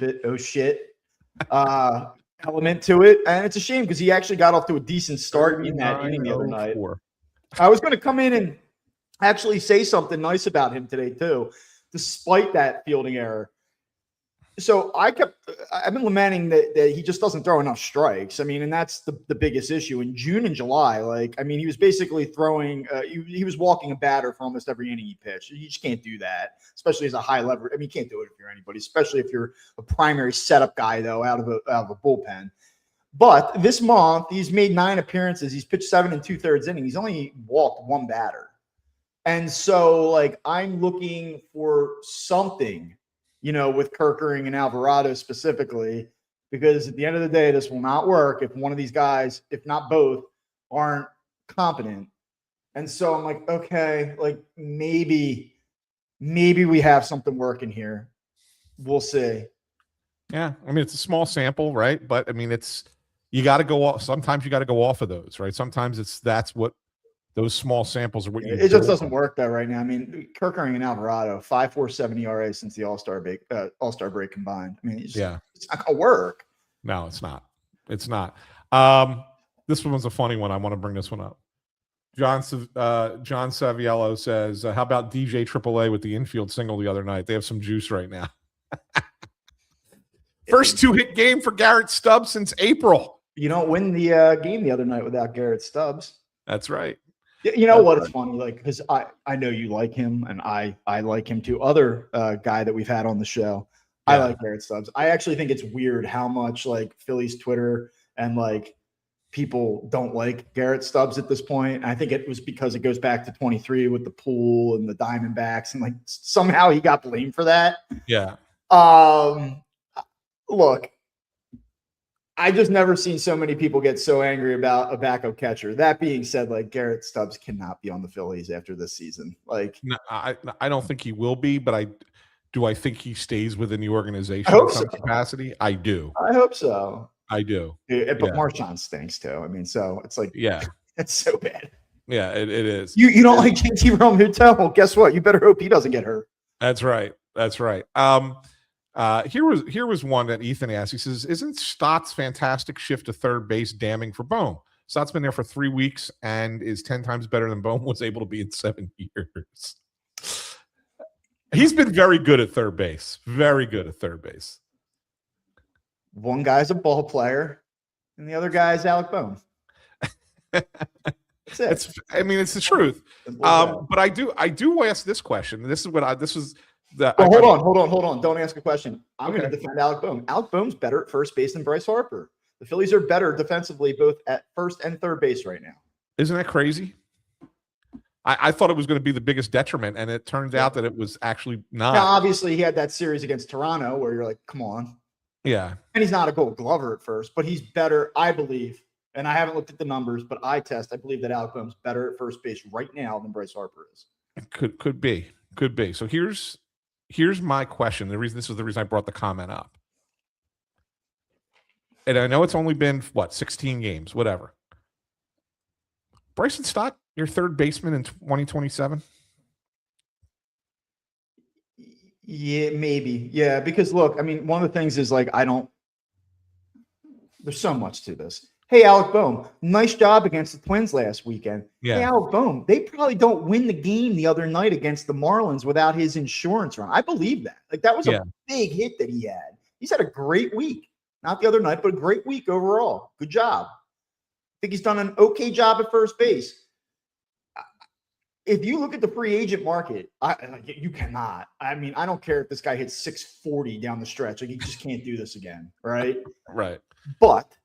A: it, oh shit, element to it. And it's a shame because he actually got off to a decent start in that inning the other night. I was going to come in and actually say something nice about him today too, despite that fielding error. So I've been lamenting that he just doesn't throw enough strikes. And that's the biggest issue. In June and July, he was basically throwing, he was walking a batter for almost every inning he pitched. You just can't do that, especially as a high lever. You can't do it if you're anybody, especially if you're a primary setup guy, though, out of a bullpen. But this month, he's made 9 appearances. He's pitched 7 2/3 innings. He's only walked 1 batter. And so, I'm looking for something, with Kerkering and Alvarado specifically, because at the end of the day, this will not work if one of these guys, if not both, aren't competent. And so I'm like, okay, maybe we have something working here. We'll see.
B: Yeah. It's a small sample, right? But you got to go off. Sometimes you got to go off of those, right? Sometimes that's what those small samples are. What
A: it just doesn't work though right now. Kirkering and Alvarado, 5.47 ERA since the All-Star break combined. It's not gonna work.
B: No, it's not. It's not. This one was a funny one. I want to bring this one up. John Saviello says, how about DJ AAA with the infield single the other night? They have some juice right now. First 2-hit game for Garrett Stubbs since April.
A: You don't win the game the other night without Garrett Stubbs.
B: That's right.
A: You know what? It's funny, like, because I know you like him, and I like him too. Other guy that we've had on the show, I like Garrett Stubbs. I actually think it's weird how much like Phillies Twitter and like people don't like Garrett Stubbs at this point. I think it was because it goes back to 23 with the pool and the Diamondbacks, and like somehow he got blamed for that.
B: Yeah.
A: Look, I just never seen so many people get so angry about a backup catcher. That being said, like Garrett Stubbs cannot be on the Phillies after this season. Like,
B: no, I don't think he will be, but I think he stays within the organization
A: I
B: in
A: hope
B: some
A: so.
B: capacity. I do.
A: I hope so.
B: I do.
A: But Marshawn stinks too. I mean, so it's like, it's so bad.
B: Yeah, it is.
A: You don't like JT Realmuto? Well, guess what? You better hope he doesn't get hurt.
B: That's right. That's right. Here was one that Ethan asked. He says, "Isn't Stott's fantastic shift to third base damning for Bohm? Stott's been there for 3 weeks and is 10 times better than Bohm was able to be in 7 years." He's been very good at third base. Very good at third base.
A: One guy's a ball player, and the other guy is Alec Bohm.
B: It's the truth. But I do ask this question. This is what hold
A: on. Don't ask a question. I'm going to defend Alec Bohm. Alec Bohm's better at first base than Bryce Harper. The Phillies are better defensively, both at first and third base right now.
B: Isn't that crazy? I thought it was going to be the biggest detriment, and it turns out that it was actually not.
A: Now, obviously, he had that series against Toronto where you're like, come on.
B: Yeah.
A: And he's not a Gold Glover at first, but he's better, I believe. And I haven't looked at the numbers, but I believe that Alec Bohm's better at first base right now than Bryce Harper is.
B: Could be. So here's my question. This was the reason I brought the comment up. And I know it's only been 16 games, whatever. Bryson Stott, your third baseman in 2027?
A: Yeah, maybe. Yeah, because look, I mean, one of the things is like there's so much to this. Hey, Alec Bohm, nice job against the Twins last weekend.
B: Yeah.
A: Hey, Alec Bohm, they probably don't win the game the other night against the Marlins without his insurance run. I believe that. Like, that was a big hit that he had. He's had a great week. Not the other night, but a great week overall. Good job. I think he's done an okay job at first base. If you look at the free agent market, you cannot. I mean, I don't care if this guy hits 640 down the stretch. Like, he just can't do this again, right?
B: Right.
A: But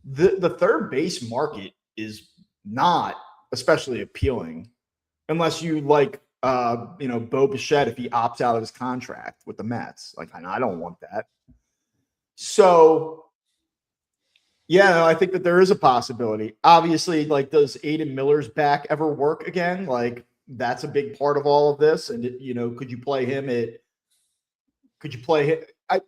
A: the third base market is not especially appealing unless you like, Bo Bichette if he opts out of his contract with the Mets. Like, I don't want that. So, yeah, I think that there is a possibility. Obviously, like, does Aiden Miller's back ever work again? Like, that's a big part of all of this. And, could you play him? I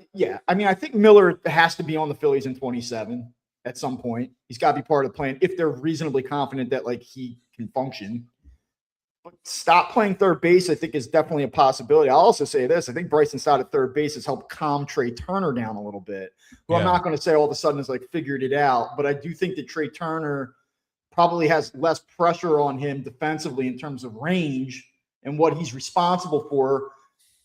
A: think Miller has to be on the Phillies in 27 at some point. He's got to be part of the plan if they're reasonably confident that, like, he can function. But stop playing third base, I think, is definitely a possibility. I'll also say this. I think Bryson Stott at third base has helped calm Trey Turner down a little bit. Well, I'm not going to say all of a sudden has, like, figured it out, but I do think that Trey Turner probably has less pressure on him defensively in terms of range and what he's responsible for.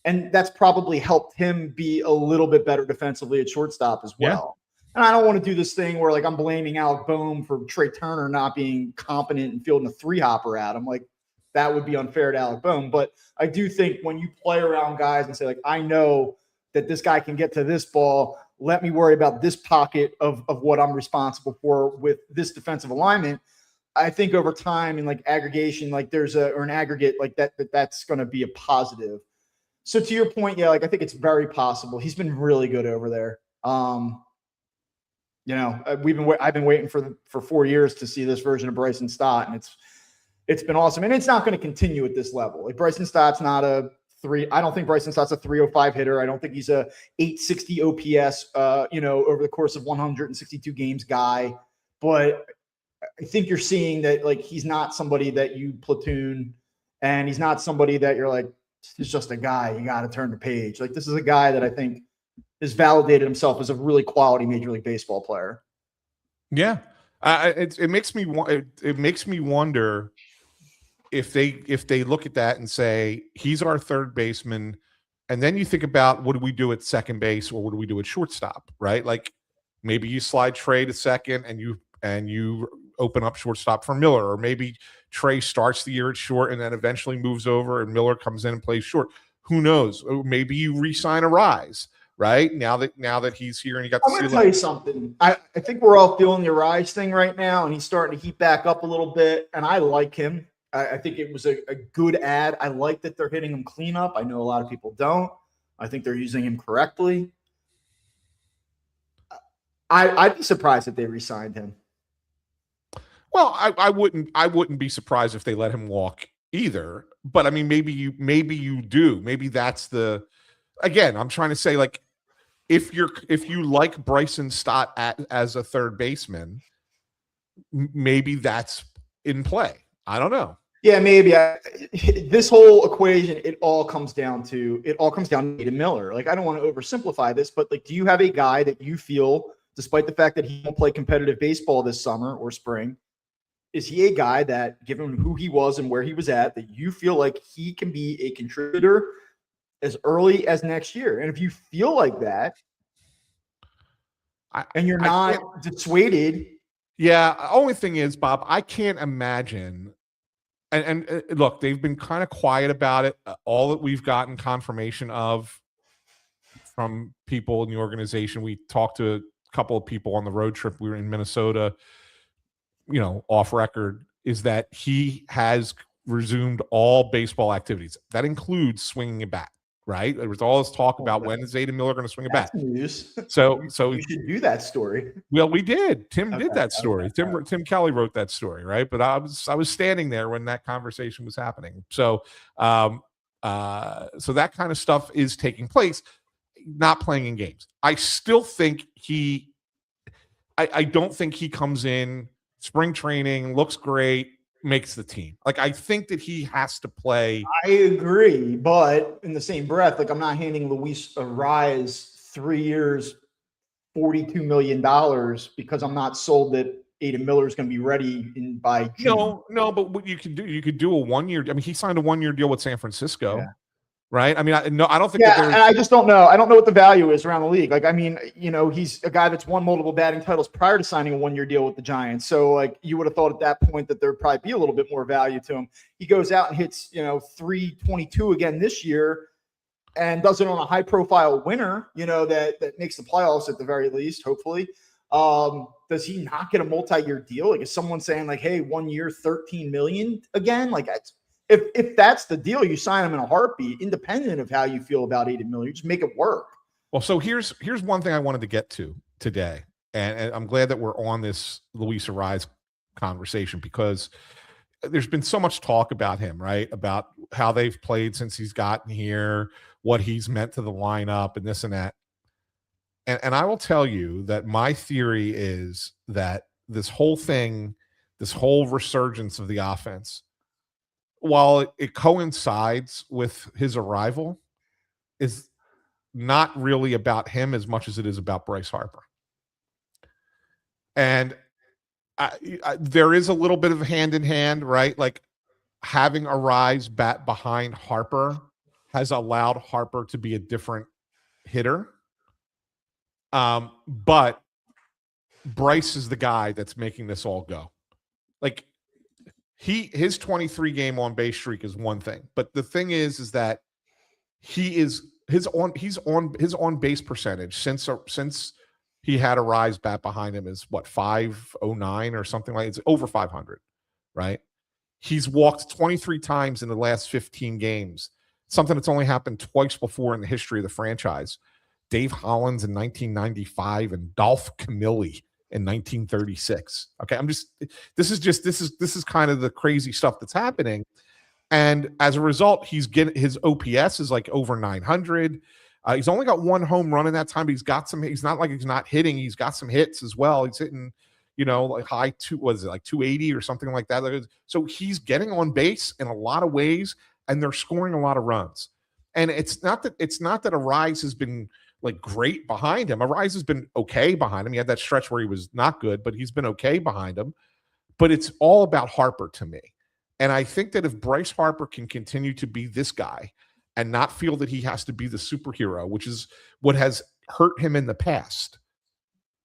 A: And that's probably helped him be a little bit better defensively at shortstop as well. Yeah. And I don't want to do this thing where, like, I'm blaming Alec Bohm for Trey Turner not being competent and fielding a 3-hopper at him. Like, that would be unfair to Alec Bohm. But I do think when you play around guys and say, like, I know that this guy can get to this ball, let me worry about this pocket of what I'm responsible for with this defensive alignment. I think over time and, like, aggregation, like, or an aggregate like that's going to be a positive. So to your point, yeah, like, I think it's very possible. He's been really good over there. I've been waiting for 4 years to see this version of Bryson Stott, and it's been awesome. And it's not going to continue at this level. Like, Bryson Stott's not a 3. I don't think Bryson Stott's a 305 hitter. I don't think he's a 860 OPS, over the course of 162 games guy. But I think you're seeing that, like, he's not somebody that you platoon, and he's not somebody that you're like, he's just a guy you got to turn the page. Like, this is a guy that I think has validated himself as a really quality Major League Baseball player.
B: Yeah. It makes me wonder if they look at that and say, he's our third baseman, and then you think about, what do we do at second base, or what do we do at shortstop, right? Like, maybe you slide Trey to second and you open up shortstop for Miller, or maybe Trey starts the year at short and then eventually moves over and Miller comes in and plays short. Who knows? Maybe you re-sign Arise, right? Now that he's here and you got
A: I'm going to tell you something. I think we're all feeling the Arise thing right now, and he's starting to heat back up a little bit, and I like him. I think it was a good ad. I like that they're hitting him clean up. I know a lot of people don't. I think they're using him correctly. I'd be surprised if they re-signed him.
B: Well, I wouldn't be surprised if they let him walk either. But I mean, maybe you do. Maybe that's the. Again, I'm trying to say, like, if you like Bryson Stott as a third baseman, maybe that's in play. I don't know.
A: Yeah, maybe. This whole equation, it all comes down to Aidan Miller. Like, I don't want to oversimplify this, but like, do you have a guy that you feel, despite the fact that he won't play competitive baseball this summer or spring, is he a guy that, given who he was and where he was at, that you feel like he can be a contributor as early as next year? And if you feel like that, and you're not dissuaded.
B: Yeah. Only thing is, Bob, I can't imagine. And look, they've been kind of quiet about it. All that we've gotten confirmation of from people in the organization. We talked to a couple of people on the road trip. We were in Minnesota, off record, is that he has resumed all baseball activities. That includes swinging a bat, right? There was all this talk about when is Aidan Miller going to swing a bat.
A: News.
B: So
A: you should do that story.
B: Well, we did. Tim did that story. Tim Kelly wrote that story, right? But I was standing there when that conversation was happening. So so that kind of stuff is taking place, not playing in games. I still think I don't think he comes in spring training, looks great, makes the team. Like, I think that he has to play.
A: I agree, but in the same breath, like, I'm not handing Luis Arise 3 years, $42 million because I'm not sold that Aidan Miller is going to be ready by June.
B: No, but what you could do a 1 year. I mean, he signed a 1 year deal with San Francisco. Yeah. Right. I mean, I don't think.
A: Yeah, and I just don't know. I don't know what the value is around the league. Like, I mean, he's a guy that's won multiple batting titles prior to signing a 1 year deal with the Giants. So, like, you would have thought at that point that there'd probably be a little bit more value to him. He goes out and hits, 322 again this year, and does it on a high profile winner, that makes the playoffs at the very least, hopefully. Does he not get a multi-year deal? Like, is someone saying, like, hey, 1 year, $13 million again? Like, if that's the deal, you sign him in a heartbeat, independent of how you feel about Aidan Miller. You just make it work.
B: Well, so here's one thing I wanted to get to today, and I'm glad that we're on this Luis Arise conversation, because there's been so much talk about him, right? About how they've played since he's gotten here, what he's meant to the lineup, and this and that. And I will tell you that my theory is that this whole resurgence of the offense, while it coincides with his arrival, is not really about him as much as it is about Bryce Harper. And there is a little bit of hand in hand, right? Like, having Arise bat behind Harper has allowed Harper to be a different hitter. But Bryce is the guy that's making this all go. Like, his 23 game on base streak is one thing, but the thing is that his on base percentage since he had Arise bat behind him is what, 509 or something like. It's over 500, right? He's walked 23 times in the last 15 games, something that's only happened twice before in the history of the franchise. Dave Hollins in 1995 and Dolph Camilli in 1936. Okay, this is kind of the crazy stuff that's happening. And as a result, his OPS is like over 900. He's only got one home run in that time, but he's not like he's not hitting. He's got some hits as well. He's hitting, like high like 280 or something like that. So he's getting on base in a lot of ways, and they're scoring a lot of runs. And it's not that Arise has been like great behind him. Arise has been okay behind him. He had that stretch where he was not good, but he's been okay behind him. But it's all about Harper to me. And I think that if Bryce Harper can continue to be this guy and not feel that he has to be the superhero, which is what has hurt him in the past,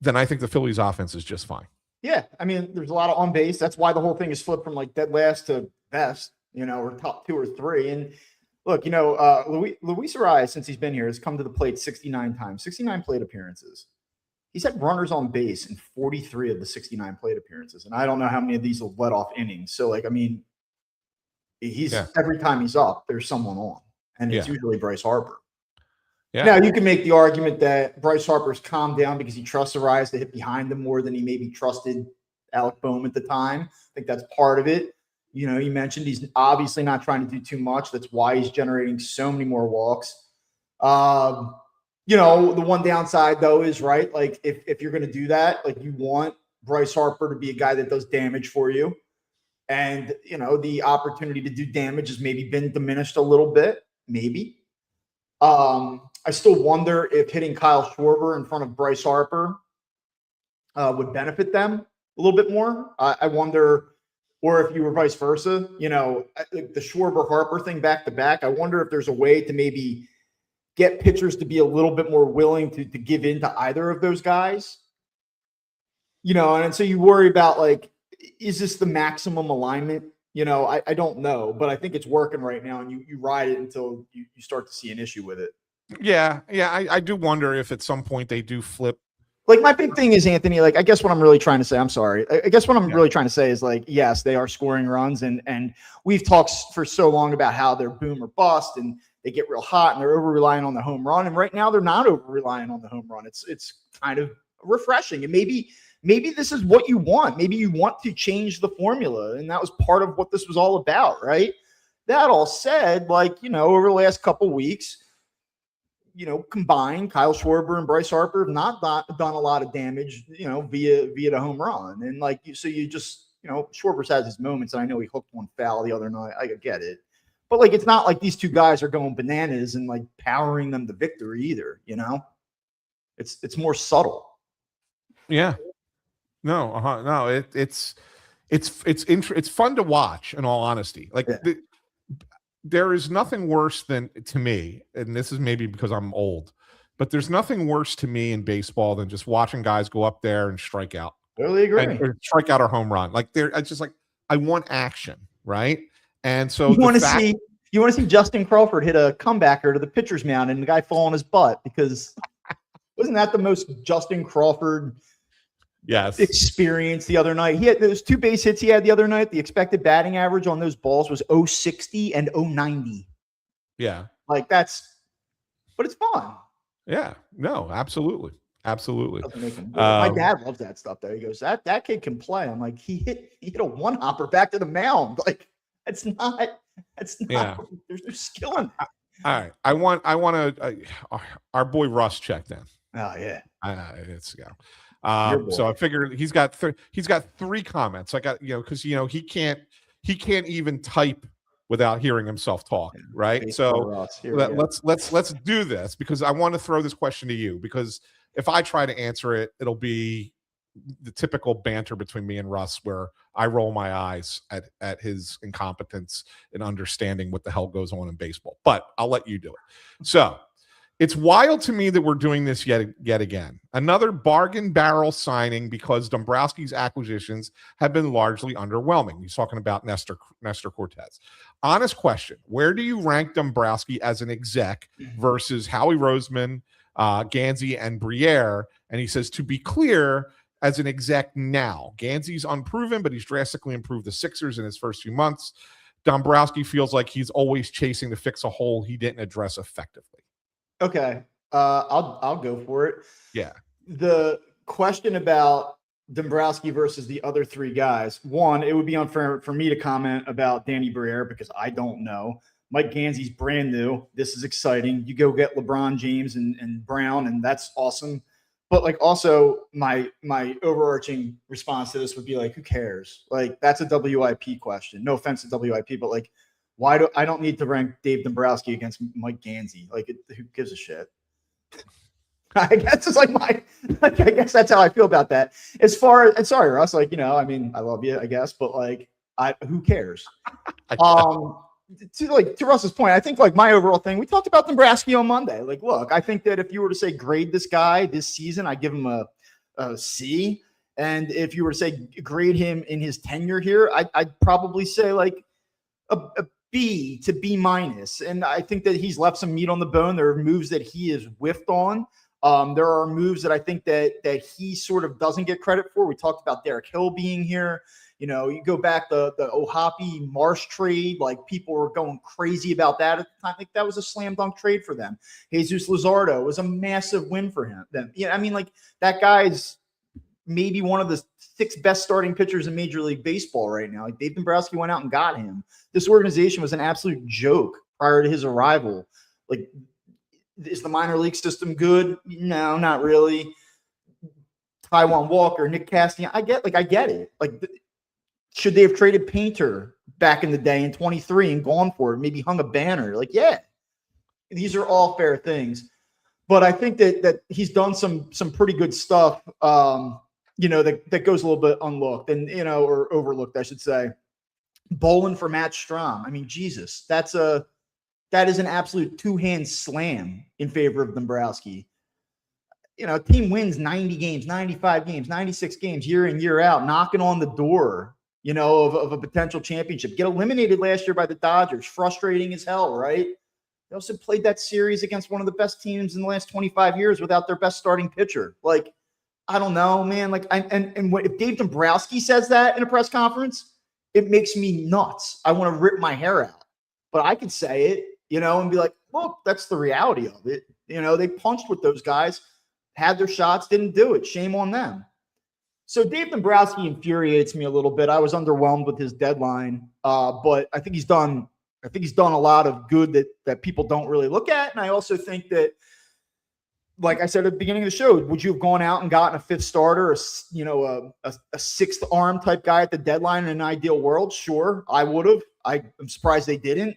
B: then I think the Phillies offense is just fine.
A: Yeah, I mean, there's a lot of on base. That's why the whole thing is flipped from like dead last to best, or top 2 or 3. And look, Luis Arias, since he's been here, has come to the plate 69 times, 69 plate appearances. He's had runners on base in 43 of the 69 plate appearances. And I don't know how many of these will let off innings. So, every time he's up, there's someone on. And it's usually Bryce Harper. Yeah. Now, you can make the argument that Bryce Harper's calmed down because he trusts Arias to hit behind him more than he maybe trusted Alec Boehm at the time. I think that's part of it. You mentioned he's obviously not trying to do too much. That's why he's generating so many more walks. The one downside, though, is, right, like if you're going to do that, like you want Bryce Harper to be a guy that does damage for you. And, the opportunity to do damage has maybe been diminished a little bit, maybe. I still wonder if hitting Kyle Schwarber in front of Bryce Harper would benefit them a little bit more. I wonder, or if you were vice versa, the Schwarber Harper thing back to back. I wonder if there's a way to maybe get pitchers to be a little bit more willing to give in to either of those guys. And so you worry about, like, is this the maximum alignment? I don't know, but I think it's working right now, and you ride it until you start to see an issue with it.
B: Yeah. I do wonder if at some point they do flip.
A: Like, my big thing is, Anthony, like, I guess what I'm really trying to say, I'm sorry. I guess what I'm really trying to say is, like, yes, they are scoring runs, and we've talked for so long about how they're boom or bust, and they get real hot and they're over relying on the home run. And right now they're not over relying on the home run. It's kind of refreshing. And maybe this is what you want. Maybe you want to change the formula. And that was part of what this was all about, right? That all said, like, over the last couple weeks, combined, Kyle Schwarber and Bryce Harper have not done a lot of damage, via the home run. And Schwarber's has his moments. And I know he hooked one foul the other night. I get it. But, like, it's not like these two guys are going bananas and, like, powering them to victory either, It's more subtle.
B: Yeah. No, it's fun to watch, in all honesty. Like, there is nothing worse than, to me, and this is maybe because I'm old, but there's nothing worse to me in baseball than just watching guys go up there and strike out.
A: Totally agree.
B: Or strike out or home run. Like, it's just like, I want action, right? And so
A: you want to see Justin Crawford hit a comebacker to the pitcher's mound and the guy fall on his butt, because wasn't that the most Justin Crawford experience the other night? He had those 2 base hits he had the other night. The expected batting average on those balls was 060 and 090.
B: Yeah.
A: But it's fun.
B: Yeah. No, absolutely. Absolutely.
A: My dad loves that stuff though. He goes, that kid can play. I'm like, he hit a one hopper back to the mound. Like, that's not there's no skill in that.
B: All right. I want to our boy Russ checked in.
A: Oh yeah.
B: Let's go. So I figured he's got 3 comments. I got, because he can't even type without hearing himself talk, right? So let's do this, because I want to throw this question to you, because if I try to answer it, it'll be the typical banter between me and Russ, where I roll my eyes at his incompetence in understanding what the hell goes on in baseball. But I'll let you do it. So, it's wild to me that we're doing this yet again. Another bargain barrel signing, because Dombrowski's acquisitions have been largely underwhelming. He's talking about Nestor Cortez. Honest question: where do you rank Dombrowski as an exec versus Howie Roseman, Gansey, and Briere? And he says, to be clear, as an exec now, Gansey's unproven, but he's drastically improved the Sixers in his first few months. Dombrowski feels like he's always chasing to fix a hole he didn't address effectively.
A: Okay. I'll go for it.
B: Yeah.
A: The question about Dombrowski versus the other 3 guys. One, it would be unfair for me to comment about Danny Briere because I don't know. Mike Gansey's brand new. This is exciting. You go get LeBron James and Brown, and that's awesome. But, like, also my overarching response to this would be, like, who cares? Like, that's a WIP question. No offense to WIP, but, like, I don't need to rank Dave Dombrowski against Mike Gansey. Like, who gives a shit? I guess it's I guess that's how I feel about that. As far as, sorry, Russ, like, I mean, I love you, I guess, but, like, who cares? To Russ's point, I think, like, my overall thing, we talked about Dombrowski on Monday. Like, look, I think that if you were to say grade this guy this season, I give him a C. And if you were to say grade him in his tenure here, I'd probably say like a B to B minus. And I think that he's left some meat on the bone. There are moves that he is whiffed on. There are moves that I think that he sort of doesn't get credit for. We talked about Derek Hill being here. You know, you go back the Ohapi Marsh trade, like people were going crazy about that at the time. I think that was a slam dunk trade for them. Jesus Luzardo was a massive win for him. Then, yeah, I mean, like that guy's maybe one of the 6 best starting pitchers in Major League Baseball right now. Like Dave Dombrowski went out and got him. This organization was an absolute joke prior to his arrival. Like, is the minor league system good? No, not really. Taijuan Walker, Nick Castellanos, I get it. Like, should they have traded Painter back in the day in 23 and gone for it? Maybe hung a banner. Like, yeah, these are all fair things. But I think that he's done some pretty good stuff, you know, that goes a little bit unlooked and, you know, or overlooked, I should say. Bowling for Matt Strahm. I mean, Jesus, that is an absolute 2-hand slam in favor of Dombrowski. You know, team wins 90 games, 95 games, 96 games, year in, year out, knocking on the door, you know, of a potential championship. Get eliminated last year by the Dodgers. Frustrating as hell, right? They also played that series against one of the best teams in the last 25 years without their best starting pitcher. Like, I don't know, man. Like, if Dave Dombrowski says that in a press conference, it makes me nuts. I want to rip my hair out. But I could say it, you know, and be like, look, that's the reality of it. You know, they punched with those guys, had their shots, didn't do it. Shame on them. So Dave Dombrowski infuriates me a little bit. I was underwhelmed with his deadline, but I think he's done a lot of good that people don't really look at. And I also think that, like I said at the beginning of the show, would you have gone out and gotten a 5th starter, a 6th arm type guy at the deadline in an ideal world? Sure, I would have. I'm surprised they didn't.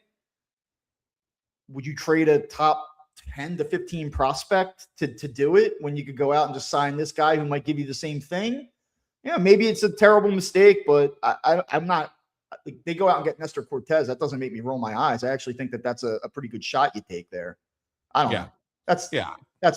A: Would you trade a top 10 to 15 prospect to do it when you could go out and just sign this guy who might give you the same thing? Yeah, maybe it's a terrible mistake, but I'm not. They go out and get Nestor Cortez. That doesn't make me roll my eyes. I actually think that that's a pretty good shot you take there. I don't know. That's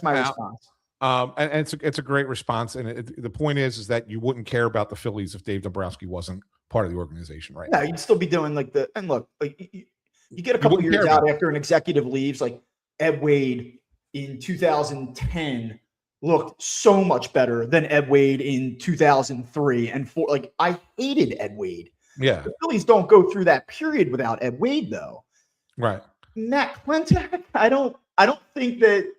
A: my response.
B: And it's a great response. And the point is that you wouldn't care about the Phillies if Dave Dombrowski wasn't part of the organization, right?
A: Yeah, you'd still be doing and look, like you get a couple of years out after an executive leaves, like Ed Wade in 2010 looked so much better than Ed Wade in 2003 and 4. Like, I hated Ed Wade.
B: Yeah.
A: The Phillies don't go through that period without Ed Wade, though.
B: Right.
A: Matt Klentak, I don't think it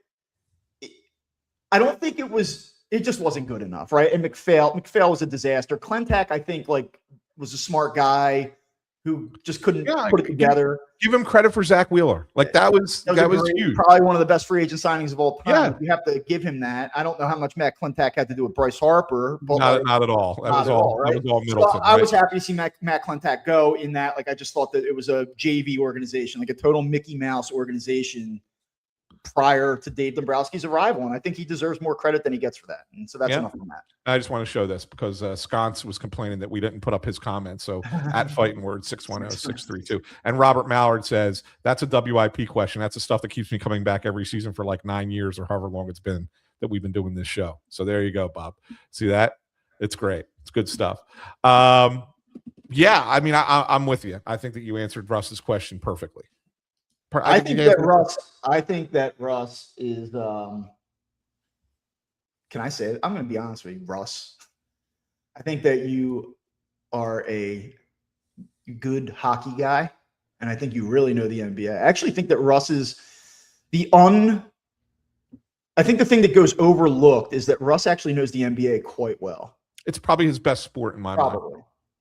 A: just wasn't good enough, right? And McPhail was a disaster. Klentak, I think, like, was a smart guy who just couldn't put it together.
B: Give him credit for Zach Wheeler. Like that was huge.
A: Probably one of the best free agent signings of all time.
B: Yeah.
A: You have to give him that. I don't know how much Matt Klentak had to do with Bryce Harper, but
B: not at all. That was all Middleton.
A: So I was happy to see Matt Klentak go in that. Like, I just thought that it was a JV organization, like a total Mickey Mouse organization prior to Dave Dombrowski's arrival. And I think he deserves more credit than he gets for that. And so that's enough on that.
B: I just want to show this because Sconce was complaining that we didn't put up his comments. So at Phightin Words 610-632. And Robert Mallard says, that's a WIP question. That's the stuff that keeps me coming back every season for like 9 years or however long it's been that we've been doing this show. So there you go, Bob. See that? It's great. It's good stuff. Yeah, I mean, I'm with you. I think that you answered Russ's question perfectly.
A: I think that Russ is can I say it? I'm going to be honest with you, Russ. I think that you are a good hockey guy, and I think you really know the NBA. I actually think that Russ is I think the thing that goes overlooked is that Russ actually knows the NBA quite well.
B: It's probably his best sport in my mind.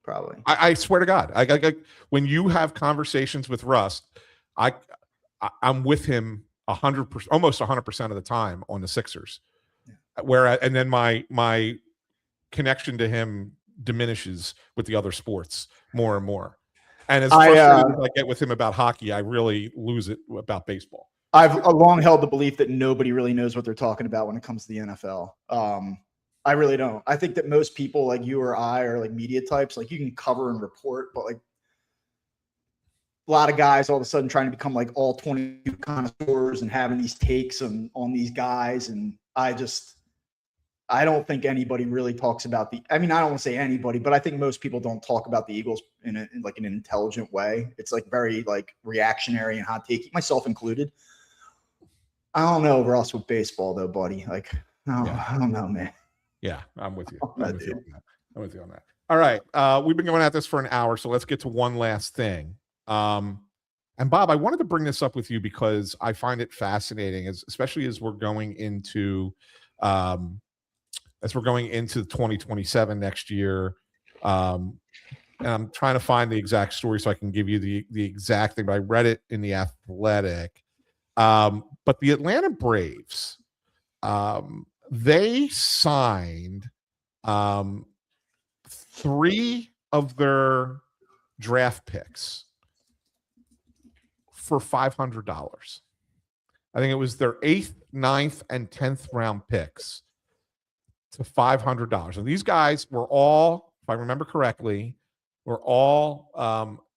A: Probably.
B: I swear to God. When you have conversations with Russ, I'm with him 100%, almost 100% of the time on the Sixers. And then my connection to him diminishes with the other sports more and more. And as frustrated as I get with him about hockey, I really lose it about baseball.
A: I've long held the belief that nobody really knows what they're talking about when it comes to the NFL. I really don't. I think that most people like you or I are like media types. Like, you can cover and report, but like a lot of guys all of a sudden trying to become like all 22 connoisseurs and having these takes on these guys. And I I don't think anybody really talks about I don't want to say anybody, but I think most people don't talk about the Eagles in an intelligent way. It's like very like reactionary and hot take, myself included. I don't know Russ with baseball though, buddy. Like, no, yeah. I don't know, man.
B: Yeah, I'm with you. I'm with you on that. All right. We've been going at this for an hour, so let's get to one last thing. And Bob, I wanted to bring this up with you because I find it fascinating, especially as we're going into 2027 next year. And I'm trying to find the exact story so I can give you the exact thing, but I read it in The Athletic. But the Atlanta Braves, they signed 3 of their draft picks for $500. I think it was their 8th, 9th, and 10th round picks to $500. And these guys were all, if I remember correctly, were all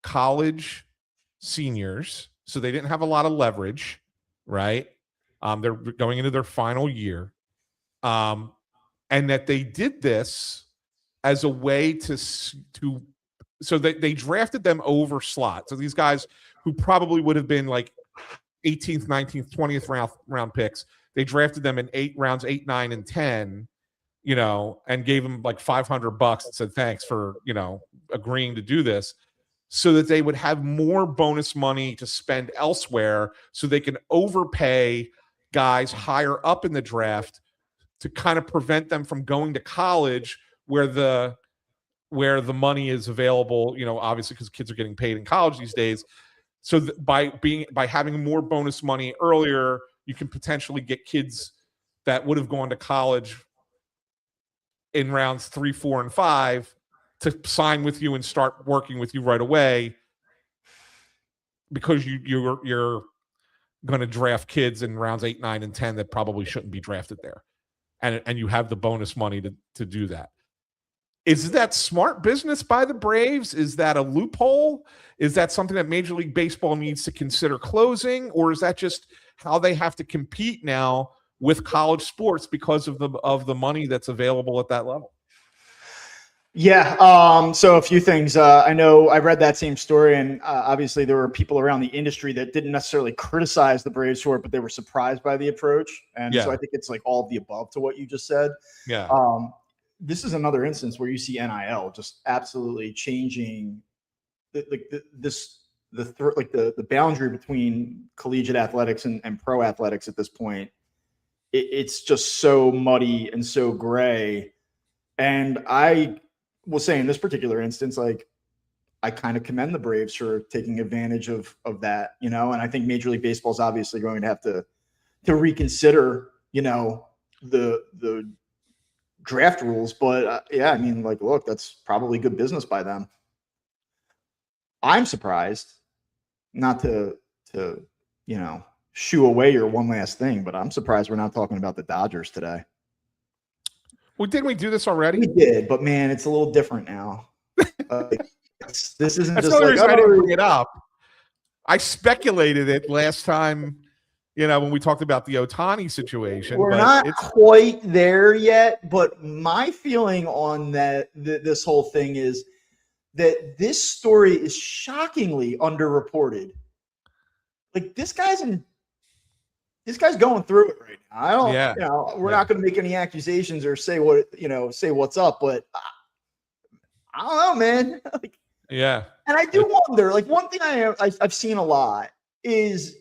B: college seniors. So they didn't have a lot of leverage, right? They're going into their final year. And that they did this as a way so they drafted them over slot. So these guys who probably would have been like 18th, 19th, 20th round picks, they drafted them in 8 rounds, 8, 9, and 10, and gave them like $500 and said, thanks for, agreeing to do this, so that they would have more bonus money to spend elsewhere so they can overpay guys higher up in the draft to kind of prevent them from going to college where the money is available, obviously because kids are getting paid in college these days. So by having more bonus money earlier, you can potentially get kids that would have gone to college in rounds 3, 4, and 5 to sign with you and start working with you right away, because you're going to draft kids in rounds 8, 9, and 10 that probably shouldn't be drafted there, and you have the bonus money to do that. Is that smart business by the Braves? Is that a loophole? Is that something that Major League Baseball needs to consider closing? Or is that just how they have to compete now with college sports because of the money that's available at that level?
A: Yeah. So a few things. I know I read that same story, and obviously there were people around the industry that didn't necessarily criticize the Braves for it, but they were surprised by the approach. And so I think it's like all of the above to what you just said.
B: Yeah.
A: This is another instance where you see NIL just absolutely changing the boundary between collegiate athletics and pro athletics at this point. It's just so muddy and so gray. And I will say in this particular instance, like, I kind of commend the Braves for taking advantage of that, and I think Major League Baseball is obviously going to have to reconsider, the draft rules, but look, that's probably good business by them. I'm surprised, not to shoo away your one last thing, but I'm surprised we're not talking about the Dodgers today.
B: Well, didn't we do this already?
A: We did, but man, it's a little different now. This isn't
B: That's
A: just
B: the
A: like,
B: reason I didn't bring it up. I speculated it last time, when we talked about the Ohtani situation.
A: We're not quite there yet, but my feeling on this whole thing is that this story is shockingly underreported. Like, this guy's going through it right now. We're not going to make any accusations or say what's up, but I don't know, man.
B: Yeah.
A: And I do wonder, like, one thing I've seen a lot is,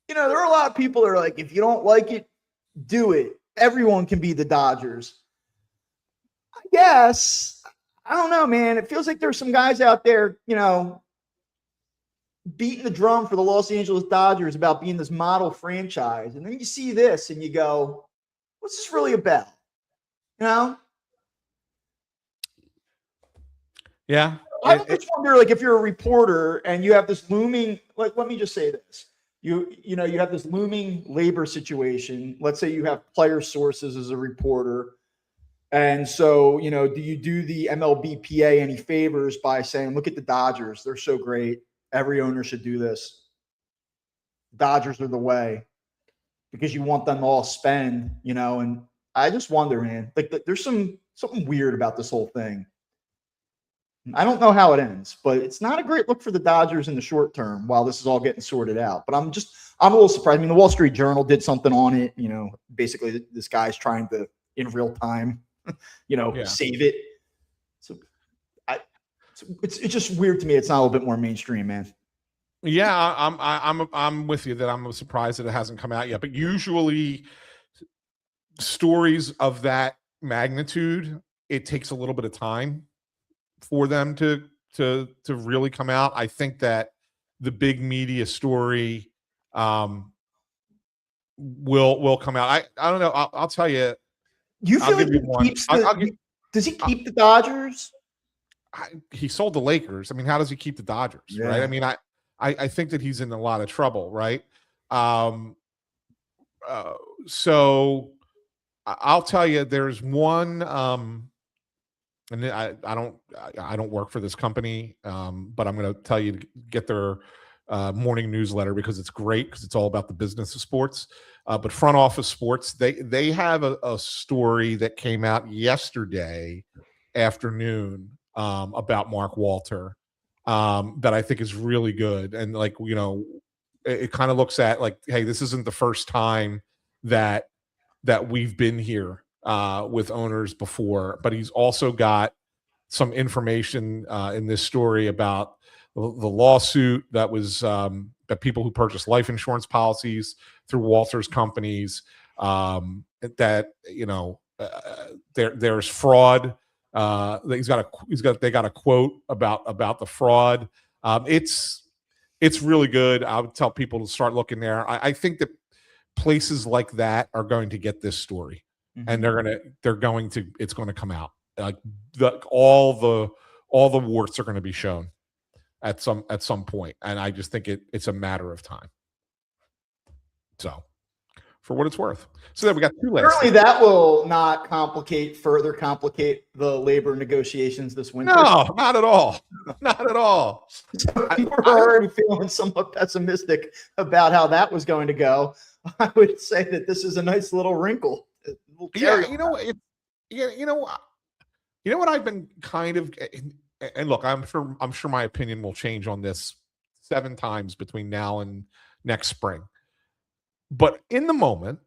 A: there are a lot of people that are like, if you don't like it, do it. Everyone can be the Dodgers. I guess. I don't know, man. It feels like there's some guys out there, beating the drum for the Los Angeles Dodgers about being this model franchise. And then you see this and you go, what's this really about?
B: Yeah.
A: I just wonder, like, if you're a reporter and you have this looming, like, let me just say this. You have this looming labor situation. Let's say you have player sources as a reporter. And so, do you do the MLBPA any favors by saying, look at the Dodgers. They're so great. Every owner should do this. Dodgers are the way, because you want them to all spend, and I just wonder, man. Like, there's something weird about this whole thing. I don't know how it ends, but it's not a great look for the Dodgers in the short term while this is all getting sorted out. But I'm a little surprised. I mean, the Wall Street Journal did something on it. Basically, this guy's trying to, in real time, save it. So it's just weird to me. It's not a little bit more mainstream, man.
B: Yeah, I'm with you that I'm surprised that it hasn't come out yet. But usually, stories of that magnitude, it takes a little bit of time for them to really come out. I think that the big media story will come out. I don't know. I'll tell you.
A: You feel like does he keep the Dodgers?
B: He sold the Lakers. I mean, how does he keep the Dodgers?
A: Yeah.
B: Right. I mean, I think that he's in a lot of trouble. Right. So I'll tell you, there's one. And I don't work for this company, but I'm going to tell you to get their morning newsletter because it's great because it's all about the business of sports. But Front Office Sports, they have a story that came out yesterday afternoon about Mark Walter that I think is really good. And it kind of looks at like, hey, this isn't the first time that we've been here with owners before, but he's also got some information in this story about the lawsuit that was that people who purchased life insurance policies through Walter's companies, that there's fraud. They got a quote about the fraud. It's really good. I would tell people to start looking there. I think that places like that are going to get this story. Mm-hmm. And it's going to come out. Like all the warts are going to be shown at some point. And I just think it's a matter of time. So for what it's worth. So then we got two last.
A: Certainly that will not further complicate the labor negotiations this winter.
B: No, not at all. Not at all.
A: We're already feeling somewhat pessimistic about how that was going to go. I would say that this is a nice little wrinkle.
B: Yeah, you know what I've been kind of, and look, I'm sure my opinion will change on this 7 times between now and next spring. But in the moment,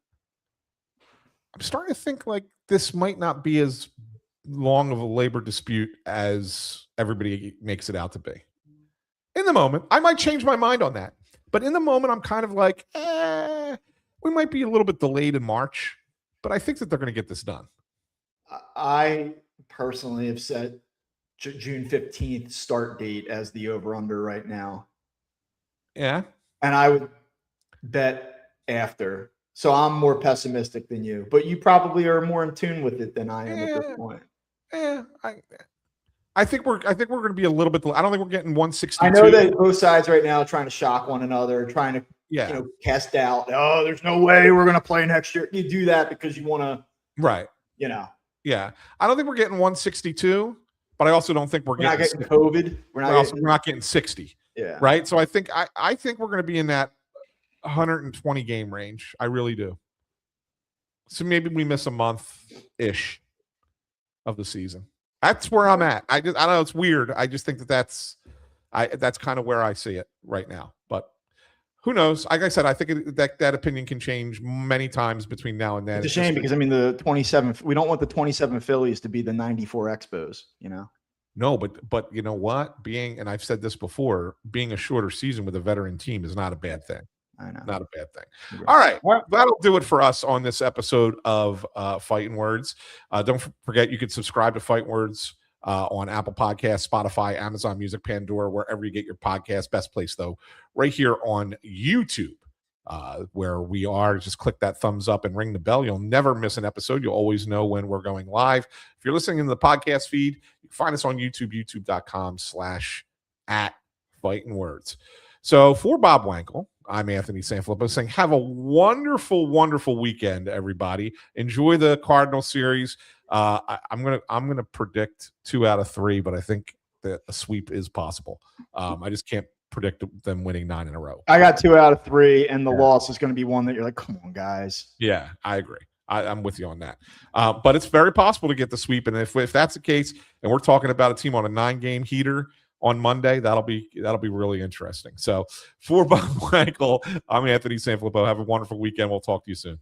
B: I'm starting to think like this might not be as long of a labor dispute as everybody makes it out to be. In the moment, I might change my mind on that. But in the moment, I'm kind of like, we might be a little bit delayed in March, but I think that they're going to get this done.
A: I personally have set June 15th start date as the over-under right now.
B: Yeah.
A: And I would bet after. So I'm more pessimistic than you, but you probably are more in tune with it than I am at this point.
B: Yeah. I think we're going to be a little bit. I don't think we're getting 162.
A: I know that both sides right now are trying to shock one another, trying to cast doubt. Oh, there's no way we're going to play next year. You do that because you want to,
B: right? Yeah. I don't think we're getting 162, but I also don't think we're
A: not getting COVID.
B: We're not getting 60.
A: Yeah.
B: Right. So I think we're going to be in that 120 game range. I really do. So maybe we miss a month-ish of the season. That's where I'm at. I don't know. It's weird. I just think that's kind of where I see it right now. But who knows? Like I said, I think that opinion can change many times between now and then.
A: It's a shame because the 27. We don't want the 27 Phillies to be the 94 Expos.
B: No, but you know what? And I've said this before, being a shorter season with a veteran team is not a bad thing.
A: I know.
B: Not a bad thing. Right. All right. Well, that'll do it for us on this episode of Phightin Words. Don't forget, you can subscribe to Phightin Words on Apple Podcasts, Spotify, Amazon Music, Pandora, wherever you get your podcast. Best place, though, right here on YouTube, where we are. Just click that thumbs up and ring the bell. You'll never miss an episode. You'll always know when we're going live. If you're listening in the podcast feed, you can find us on YouTube, youtube.com/@Phightin Words. So for Bob Wankel, I'm Anthony Sanfilippo saying have a wonderful, wonderful weekend, everybody. Enjoy the Cardinal series. I'm gonna predict 2 out of 3, but I think that a sweep is possible. I just can't predict them winning 9 in a row.
A: I got 2 out of 3, and the loss is going to be one that you're like, come on, guys.
B: Yeah, I agree. I'm with you on that. But it's very possible to get the sweep. And if that's the case, and we're talking about a team on a 9-game heater on Monday, that'll be really interesting. So for Bob Wankel, I'm Anthony Sanfilippo. Have a wonderful weekend. We'll talk to you soon.